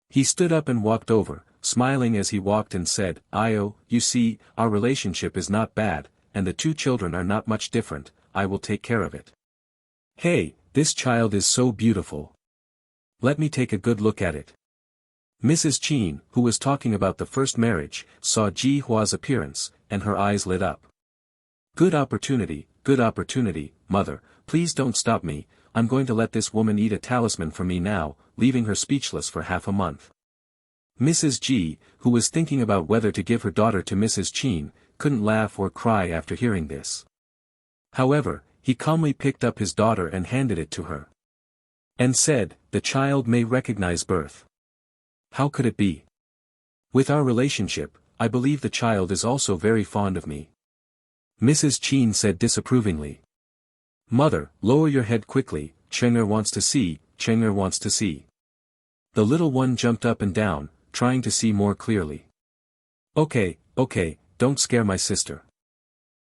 He stood up and walked over, smiling as he walked and said, "Io, you see, our relationship is not bad, and the two children are not much different. I will take care of it." "Hey, this child is so beautiful. Let me take a good look at it." Mrs. Chin, who was talking about the first marriage, saw Ji Hua's appearance, and her eyes lit up. Good opportunity, mother, please don't stop me. I'm going to let this woman eat a talisman for me now," leaving her speechless for half a month. Mrs. G, who was thinking about whether to give her daughter to Mrs. Chin, couldn't laugh or cry after hearing this. However, he calmly picked up his daughter and handed it to her. And said, the child may recognize birth. How could it be? With our relationship, I believe the child is also very fond of me. Mrs. Chin said disapprovingly. Mother, lower your head quickly, Chenger wants to see, Chenger wants to see. The little one jumped up and down, trying to see more clearly. Okay, don't scare my sister.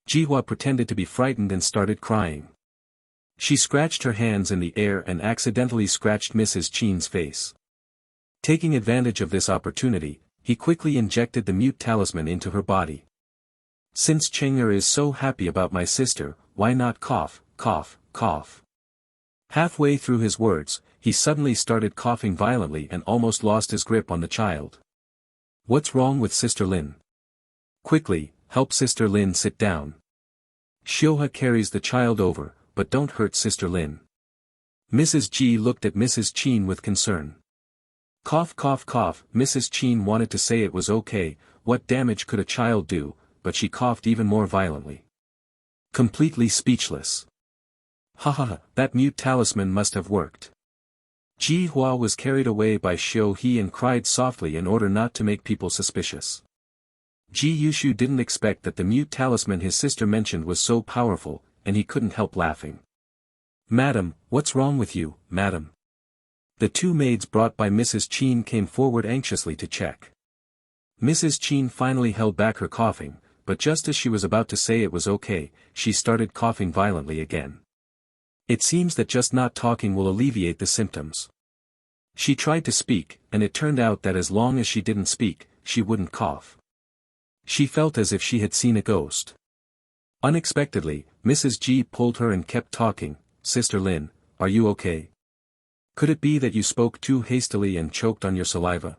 Jihua pretended to be frightened and started crying. She scratched her hands in the air and accidentally scratched Mrs. Chin's face. Taking advantage of this opportunity, he quickly injected the mute talisman into her body. Since Chenger is so happy about my sister, why not cough, cough, cough? Halfway through his words, he suddenly started coughing violently and almost lost his grip on the child. What's wrong with Sister Lin? Quickly, help Sister Lin sit down. Shioha carries the child over, but don't hurt Sister Lin. Mrs. G looked at Mrs. Chin with concern. Cough cough cough, Mrs. Chin wanted to say it was okay, what damage could a child do, but she coughed even more violently. Completely speechless. Ha, that mute talisman must have worked. Ji Hua was carried away by Xiu He and cried softly in order not to make people suspicious. Ji Yushu didn't expect that the mute talisman his sister mentioned was so powerful, and he couldn't help laughing. Madam, what's wrong with you, madam? The two maids brought by Mrs. Chin came forward anxiously to check. Mrs. Chin finally held back her coughing, but just as she was about to say it was okay, she started coughing violently again. It seems that just not talking will alleviate the symptoms. She tried to speak, and it turned out that as long as she didn't speak, she wouldn't cough. She felt as if she had seen a ghost. Unexpectedly, Mrs. G pulled her and kept talking. Sister Lin, are you okay? Could it be that you spoke too hastily and choked on your saliva?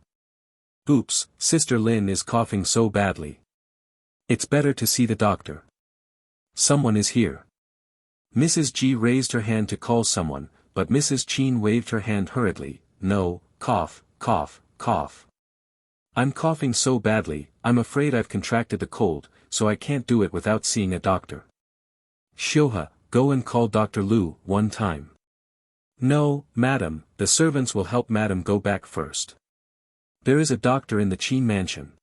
Oops, Sister Lin is coughing so badly. It's better to see the doctor. Someone is here. Mrs. G raised her hand to call someone, but Mrs. Chin waved her hand hurriedly. No, cough, cough, cough. I'm coughing so badly, I'm afraid I've contracted the cold, so I can't do it without seeing a doctor. Shioha, go and call Dr. Lu, one time. No, madam, the servants will help madam go back first. There is a doctor in the Chin mansion.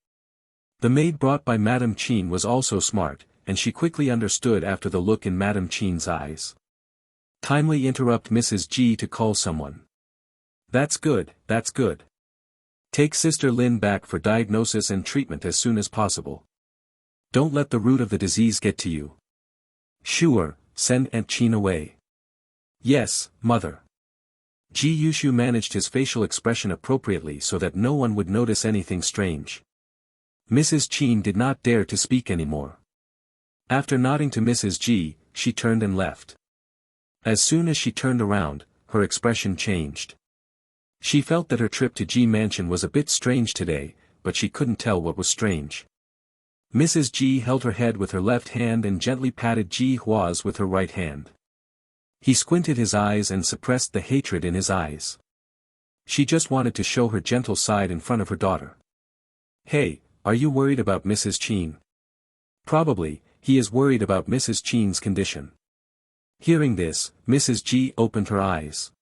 The maid brought by Madam Chin was also smart, and she quickly understood after the look in Madam Chin's eyes. Timely interrupt Mrs. G to call someone. That's good, that's good. Take Sister Lin back for diagnosis and treatment as soon as possible. Don't let the root of the disease get to you. Sure, send Aunt Chin away. Yes, mother. Ji Yushu managed his facial expression appropriately so that no one would notice anything strange. Mrs. Chin did not dare to speak anymore. After nodding to Mrs. G, she turned and left. As soon as she turned around, her expression changed. She felt that her trip to G Mansion was a bit strange today, but she couldn't tell what was strange. Mrs. G held her head with her left hand and gently patted Ji Hua's with her right hand. He squinted his eyes and suppressed the hatred in his eyes. She just wanted to show her gentle side in front of her daughter. Hey, are you worried about Mrs. Chin? Probably, he is worried about Mrs. Chin's condition. Hearing this, Mrs. G opened her eyes.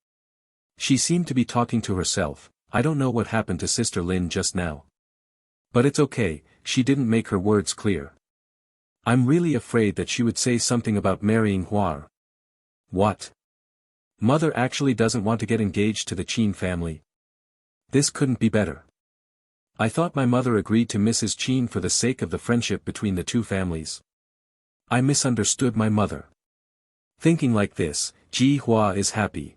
She seemed to be talking to herself. I don't know what happened to Sister Lin just now. But it's okay, she didn't make her words clear. I'm really afraid that she would say something about marrying Hua. What? Mother actually doesn't want to get engaged to the Chin family. This couldn't be better. I thought my mother agreed to Mrs. Chin for the sake of the friendship between the two families. I misunderstood my mother. Thinking like this, Ji Hua is happy.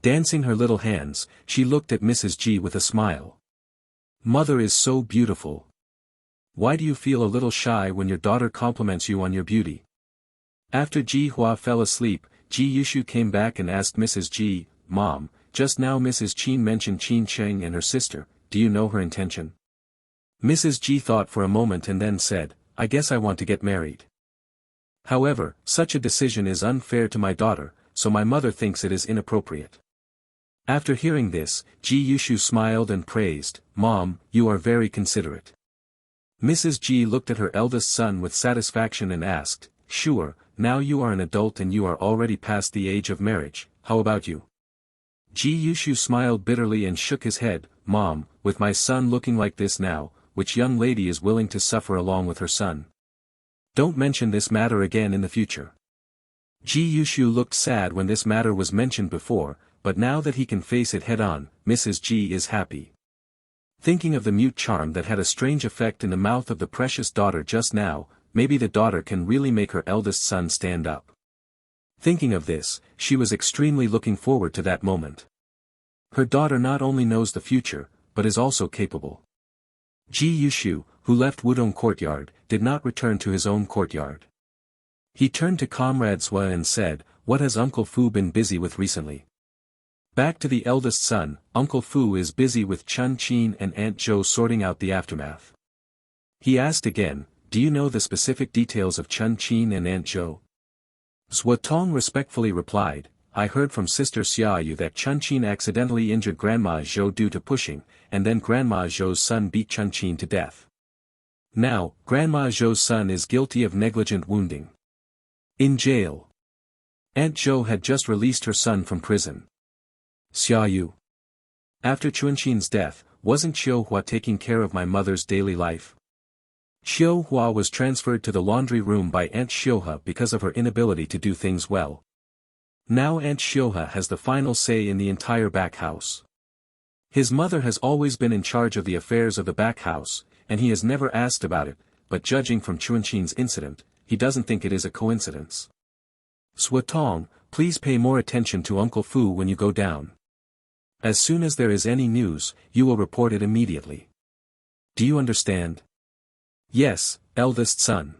Dancing her little hands, she looked at Mrs. G with a smile. Mother is so beautiful. Why do you feel a little shy when your daughter compliments you on your beauty? After Ji Hua fell asleep, Ji Yushu came back and asked Mrs. G, Mom, just now Mrs. Chin mentioned Qin Cheng and her sister, do you know her intention? Mrs. G thought for a moment and then said, I guess I want to get married. However, such a decision is unfair to my daughter, so my mother thinks it is inappropriate. After hearing this, Ji Yushu smiled and praised, Mom, you are very considerate. Mrs. G looked at her eldest son with satisfaction and asked, Sure, now you are an adult and you are already past the age of marriage, how about you? Ji Yushu smiled bitterly and shook his head. Mom, with my son looking like this now, which young lady is willing to suffer along with her son? Don't mention this matter again in the future. Ji Yushu looked sad when this matter was mentioned before, but now that he can face it head-on, Mrs. Ji is happy. Thinking of the mute charm that had a strange effect in the mouth of the precious daughter just now, maybe the daughter can really make her eldest son stand up. Thinking of this, she was extremely looking forward to that moment. Her daughter not only knows the future, but is also capable. Ji Yushu, who left Wudong courtyard, did not return to his own courtyard. He turned to Comrade Sua and said, "What has Uncle Fu been busy with recently?" Back to the eldest son, Uncle Fu is busy with Chun Qin and Aunt Zhou sorting out the aftermath. He asked again, "Do you know the specific details of Chun Qin and Aunt Zhou?" Sua Tong respectfully replied, "I heard from Sister Xiaoyu that Chun Qin accidentally injured Grandma Zhou due to pushing, and then Grandma Zhou's son beat Chun Qin to death. Now, Grandma Zhou's son is guilty of negligent wounding. In jail. Aunt Zhou had just released her son from prison." Xiaoyu. After Chun Qin's death, wasn't Qiu Hua taking care of my mother's daily life? Qiu Hua was transferred to the laundry room by Aunt Xiuhe because of her inability to do things well. Now Aunt Xiuhe has the final say in the entire back house. His mother has always been in charge of the affairs of the back house, and he has never asked about it, but judging from Chun Qin's incident, he doesn't think it is a coincidence. Sua Tong, please pay more attention to Uncle Fu when you go down. As soon as there is any news, you will report it immediately. Do you understand? Yes, eldest son.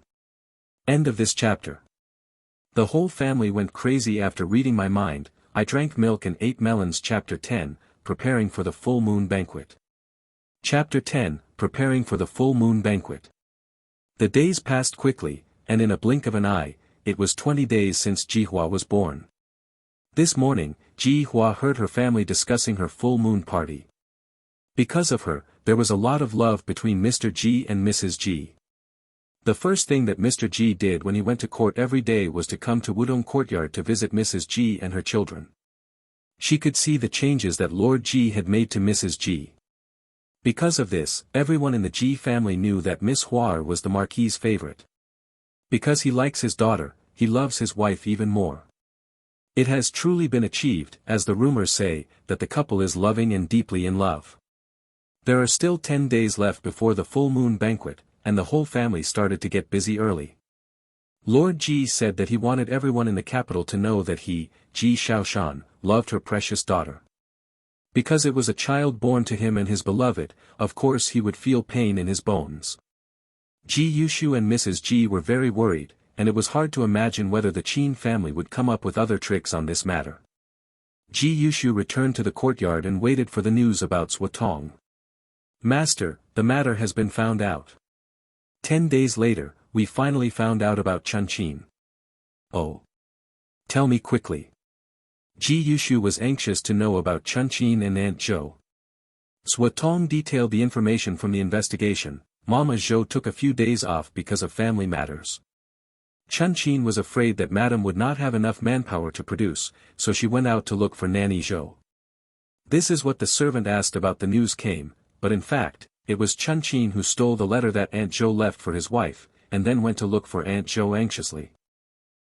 End of this chapter. The whole family went crazy after reading my mind. I drank milk and ate melons. Chapter 10, Preparing for the Full Moon Banquet. Chapter 10, Preparing for the Full Moon Banquet. The days passed quickly, and in a blink of an eye, it was 20 days since Jihua was born. This morning, Jihua heard her family discussing her full moon party. Because of her, there was a lot of love between Mr. Ji and Mrs. Ji. The first thing that Mr. Ji did when he went to court every day was to come to Wudong courtyard to visit Mrs. Ji and her children. She could see the changes that Lord Ji had made to Mrs. Ji. Because of this, everyone in the Ji family knew that Miss Huar was the Marquis's favorite. Because he likes his daughter, he loves his wife even more. It has truly been achieved, as the rumors say, that the couple is loving and deeply in love. There are still 10 days left before the full moon banquet, and the whole family started to get busy early. Lord Ji said that he wanted everyone in the capital to know that he, Ji Shaoshan, loved her precious daughter. Because it was a child born to him and his beloved, of course he would feel pain in his bones. Ji Yushu and Mrs. Ji were very worried, and it was hard to imagine whether the Qin family would come up with other tricks on this matter. Ji Yushu returned to the courtyard and waited for the news about Sua Tong. "Master, the matter has been found out. 10 days later, we finally found out about Chun Qin." "Oh. Tell me quickly." Ji Yushu was anxious to know about Chun Qin and Aunt Zhou. Sua Tong detailed the information from the investigation. Mama Zhou took a few days off because of family matters. Chun Qin was afraid that Madame would not have enough manpower to produce, so she went out to look for Nanny Zhou. This is what the servant asked about the news came, but in fact, it was Chun Qin who stole the letter that Aunt Zhou left for his wife, and then went to look for Aunt Zhou anxiously.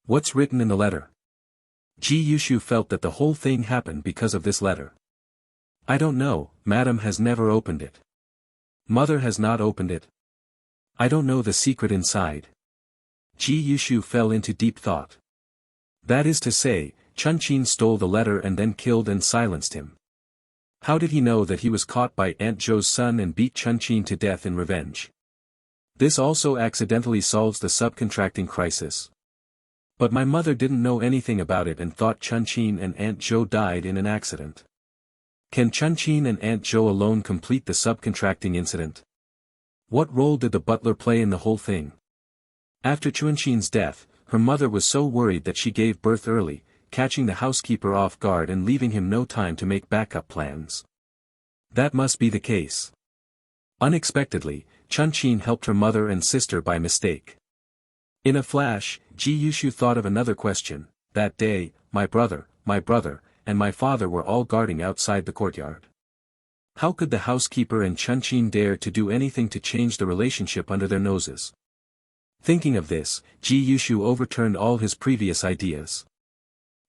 What's written in the letter? Ji Yushu felt that the whole thing happened because of this letter. I don't know, Madame has never opened it. Mother has not opened it. I don't know the secret inside. Ji Yushu fell into deep thought. That is to say, Chun Qin stole the letter and then killed and silenced him. How did he know that he was caught by Aunt Zhou's son and beat Chun Qin to death in revenge? This also accidentally solves the subcontracting crisis. But my mother didn't know anything about it and thought Chun Qin and Aunt Zhou died in an accident. Can Chun Qin and Aunt Zhou alone complete the subcontracting incident? What role did the butler play in the whole thing? After Chun Qin's death, her mother was so worried that she gave birth early, catching the housekeeper off guard and leaving him no time to make backup plans. That must be the case. Unexpectedly, Chun Qin helped her mother and sister by mistake. In a flash, Ji Yushu thought of another question. That day, my brother, and my father were all guarding outside the courtyard. How could the housekeeper and Chun-Chin dare to do anything to change the relationship under their noses? Thinking of this, Ji Yushu overturned all his previous ideas.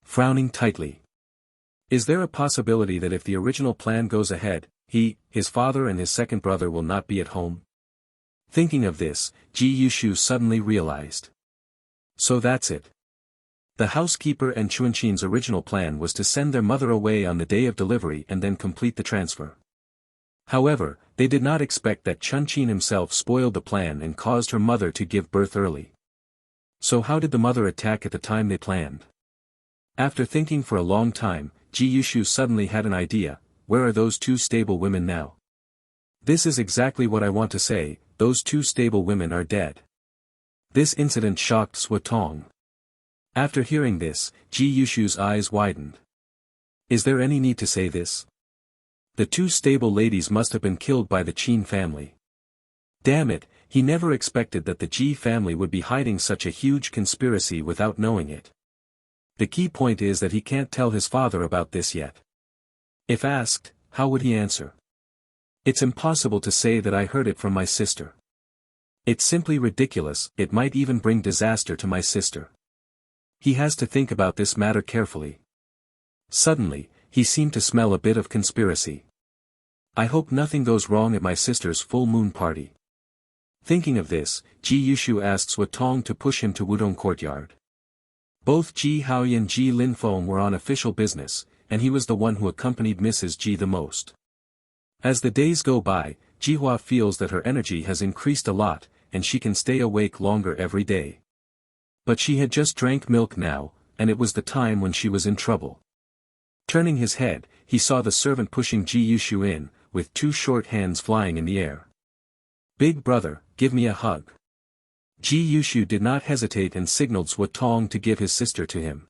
Frowning tightly. Is there a possibility that if the original plan goes ahead, his father and his second brother will not be at home? Thinking of this, Ji Yushu suddenly realized. So that's it. The housekeeper and Chun-Chin's original plan was to send their mother away on the day of delivery and then complete the transfer. However, they did not expect that Chun-Chin himself spoiled the plan and caused her mother to give birth early. So how did the mother attack at the time they planned? After thinking for a long time, Ji Yushu suddenly had an idea. Where are those two stable women now? This is exactly what I want to say, those two stable women are dead. This incident shocked Swatong. After hearing this, Ji Yushu's eyes widened. Is there any need to say this? The two stable ladies must have been killed by the Qin family. Damn it, he never expected that the Ji family would be hiding such a huge conspiracy without knowing it. The key point is that he can't tell his father about this yet. If asked, how would he answer? It's impossible to say that I heard it from my sister. It's simply ridiculous, it might even bring disaster to my sister. He has to think about this matter carefully. Suddenly, he seemed to smell a bit of conspiracy. I hope nothing goes wrong at my sister's full moon party. Thinking of this, Ji Yushu asked Swatong to push him to Wudong courtyard. Both Ji Haoyi and Ji Linfeng were on official business, and he was the one who accompanied Mrs. Ji the most. As the days go by, Jihua feels that her energy has increased a lot, and she can stay awake longer every day. But she had just drank milk now, and it was the time when she was in trouble. Turning his head, he saw the servant pushing Ji Yushu in, with two short hands flying in the air. Big brother, give me a hug. Ji Yushu did not hesitate and signaled Swatong to give his sister to him.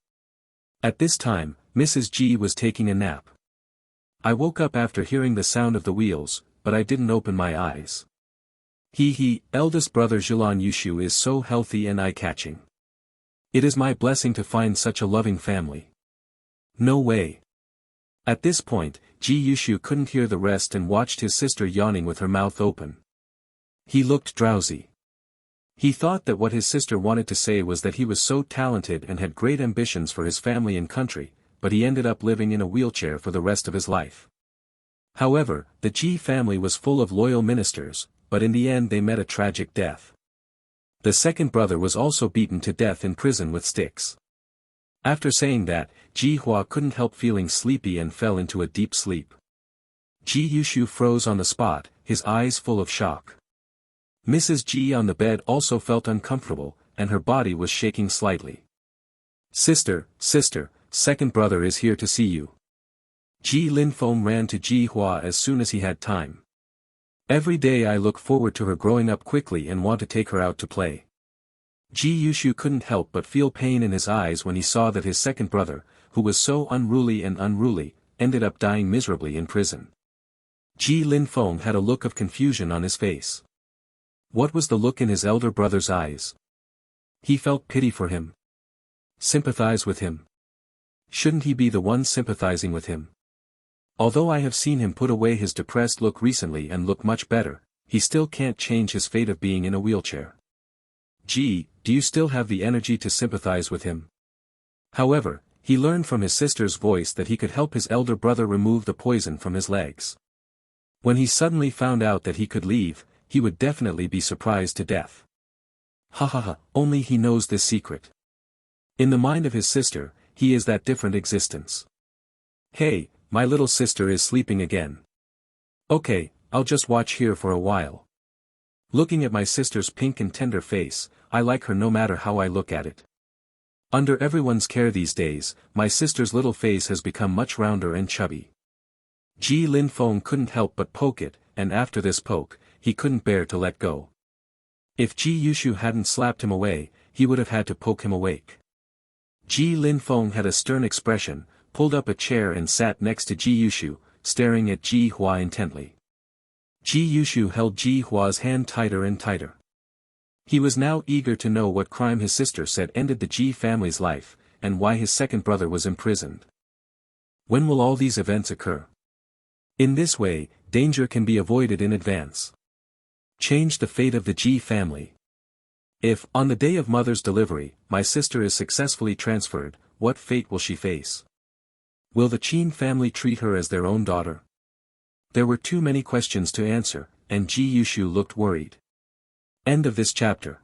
At this time, Mrs. Ji was taking a nap. I woke up after hearing the sound of the wheels, but I didn't open my eyes. Eldest brother Zhilan Yushu is so healthy and eye-catching. It is my blessing to find such a loving family. No way. At this point, Ji Yushu couldn't hear the rest and watched his sister yawning with her mouth open. He looked drowsy. He thought that what his sister wanted to say was that he was so talented and had great ambitions for his family and country, but he ended up living in a wheelchair for the rest of his life. However, the Ji family was full of loyal ministers, but in the end they met a tragic death. The second brother was also beaten to death in prison with sticks. After saying that, Ji Hua couldn't help feeling sleepy and fell into a deep sleep. Ji Yushu froze on the spot, his eyes full of shock. Mrs. Ji on the bed also felt uncomfortable, and her body was shaking slightly. Sister, second brother is here to see you. Ji Linfeng ran to Ji Hua as soon as he had time. Every day I look forward to her growing up quickly and want to take her out to play. Ji Yushu couldn't help but feel pain in his eyes when he saw that his second brother, who was so unruly, ended up dying miserably in prison. Ji Linfeng had a look of confusion on his face. What was the look in his elder brother's eyes? He felt pity for him. Sympathize with him. Shouldn't he be the one sympathizing with him? Although I have seen him put away his depressed look recently and look much better, he still can't change his fate of being in a wheelchair. Gee, do you still have the energy to sympathize with him? However, he learned from his sister's voice that he could help his elder brother remove the poison from his legs. When he suddenly found out that he could leave, he would definitely be surprised to death. Only he knows this secret. In the mind of his sister, he is that different existence. Hey, my little sister is sleeping again. Okay, I'll just watch here for a while. Looking at my sister's pink and tender face, I like her no matter how I look at it. Under everyone's care these days, my sister's little face has become much rounder and chubby. Ji Linfeng couldn't help but poke it, and after this poke, he couldn't bear to let go. If Ji Yushu hadn't slapped him away, he would have had to poke him awake. Ji Linfeng had a stern expression, pulled up a chair and sat next to Ji Yushu, staring at Ji Hua intently. Ji Yushu held Ji Hua's hand tighter and tighter. He was now eager to know what crime his sister said ended the Ji family's life, and why his second brother was imprisoned. When will all these events occur? In this way, danger can be avoided in advance. Change the fate of the G family. If, on the day of mother's delivery, my sister is successfully transferred, what fate will she face? Will the Chin family treat her as their own daughter? There were too many questions to answer, and Ji Yushu looked worried. End of this chapter.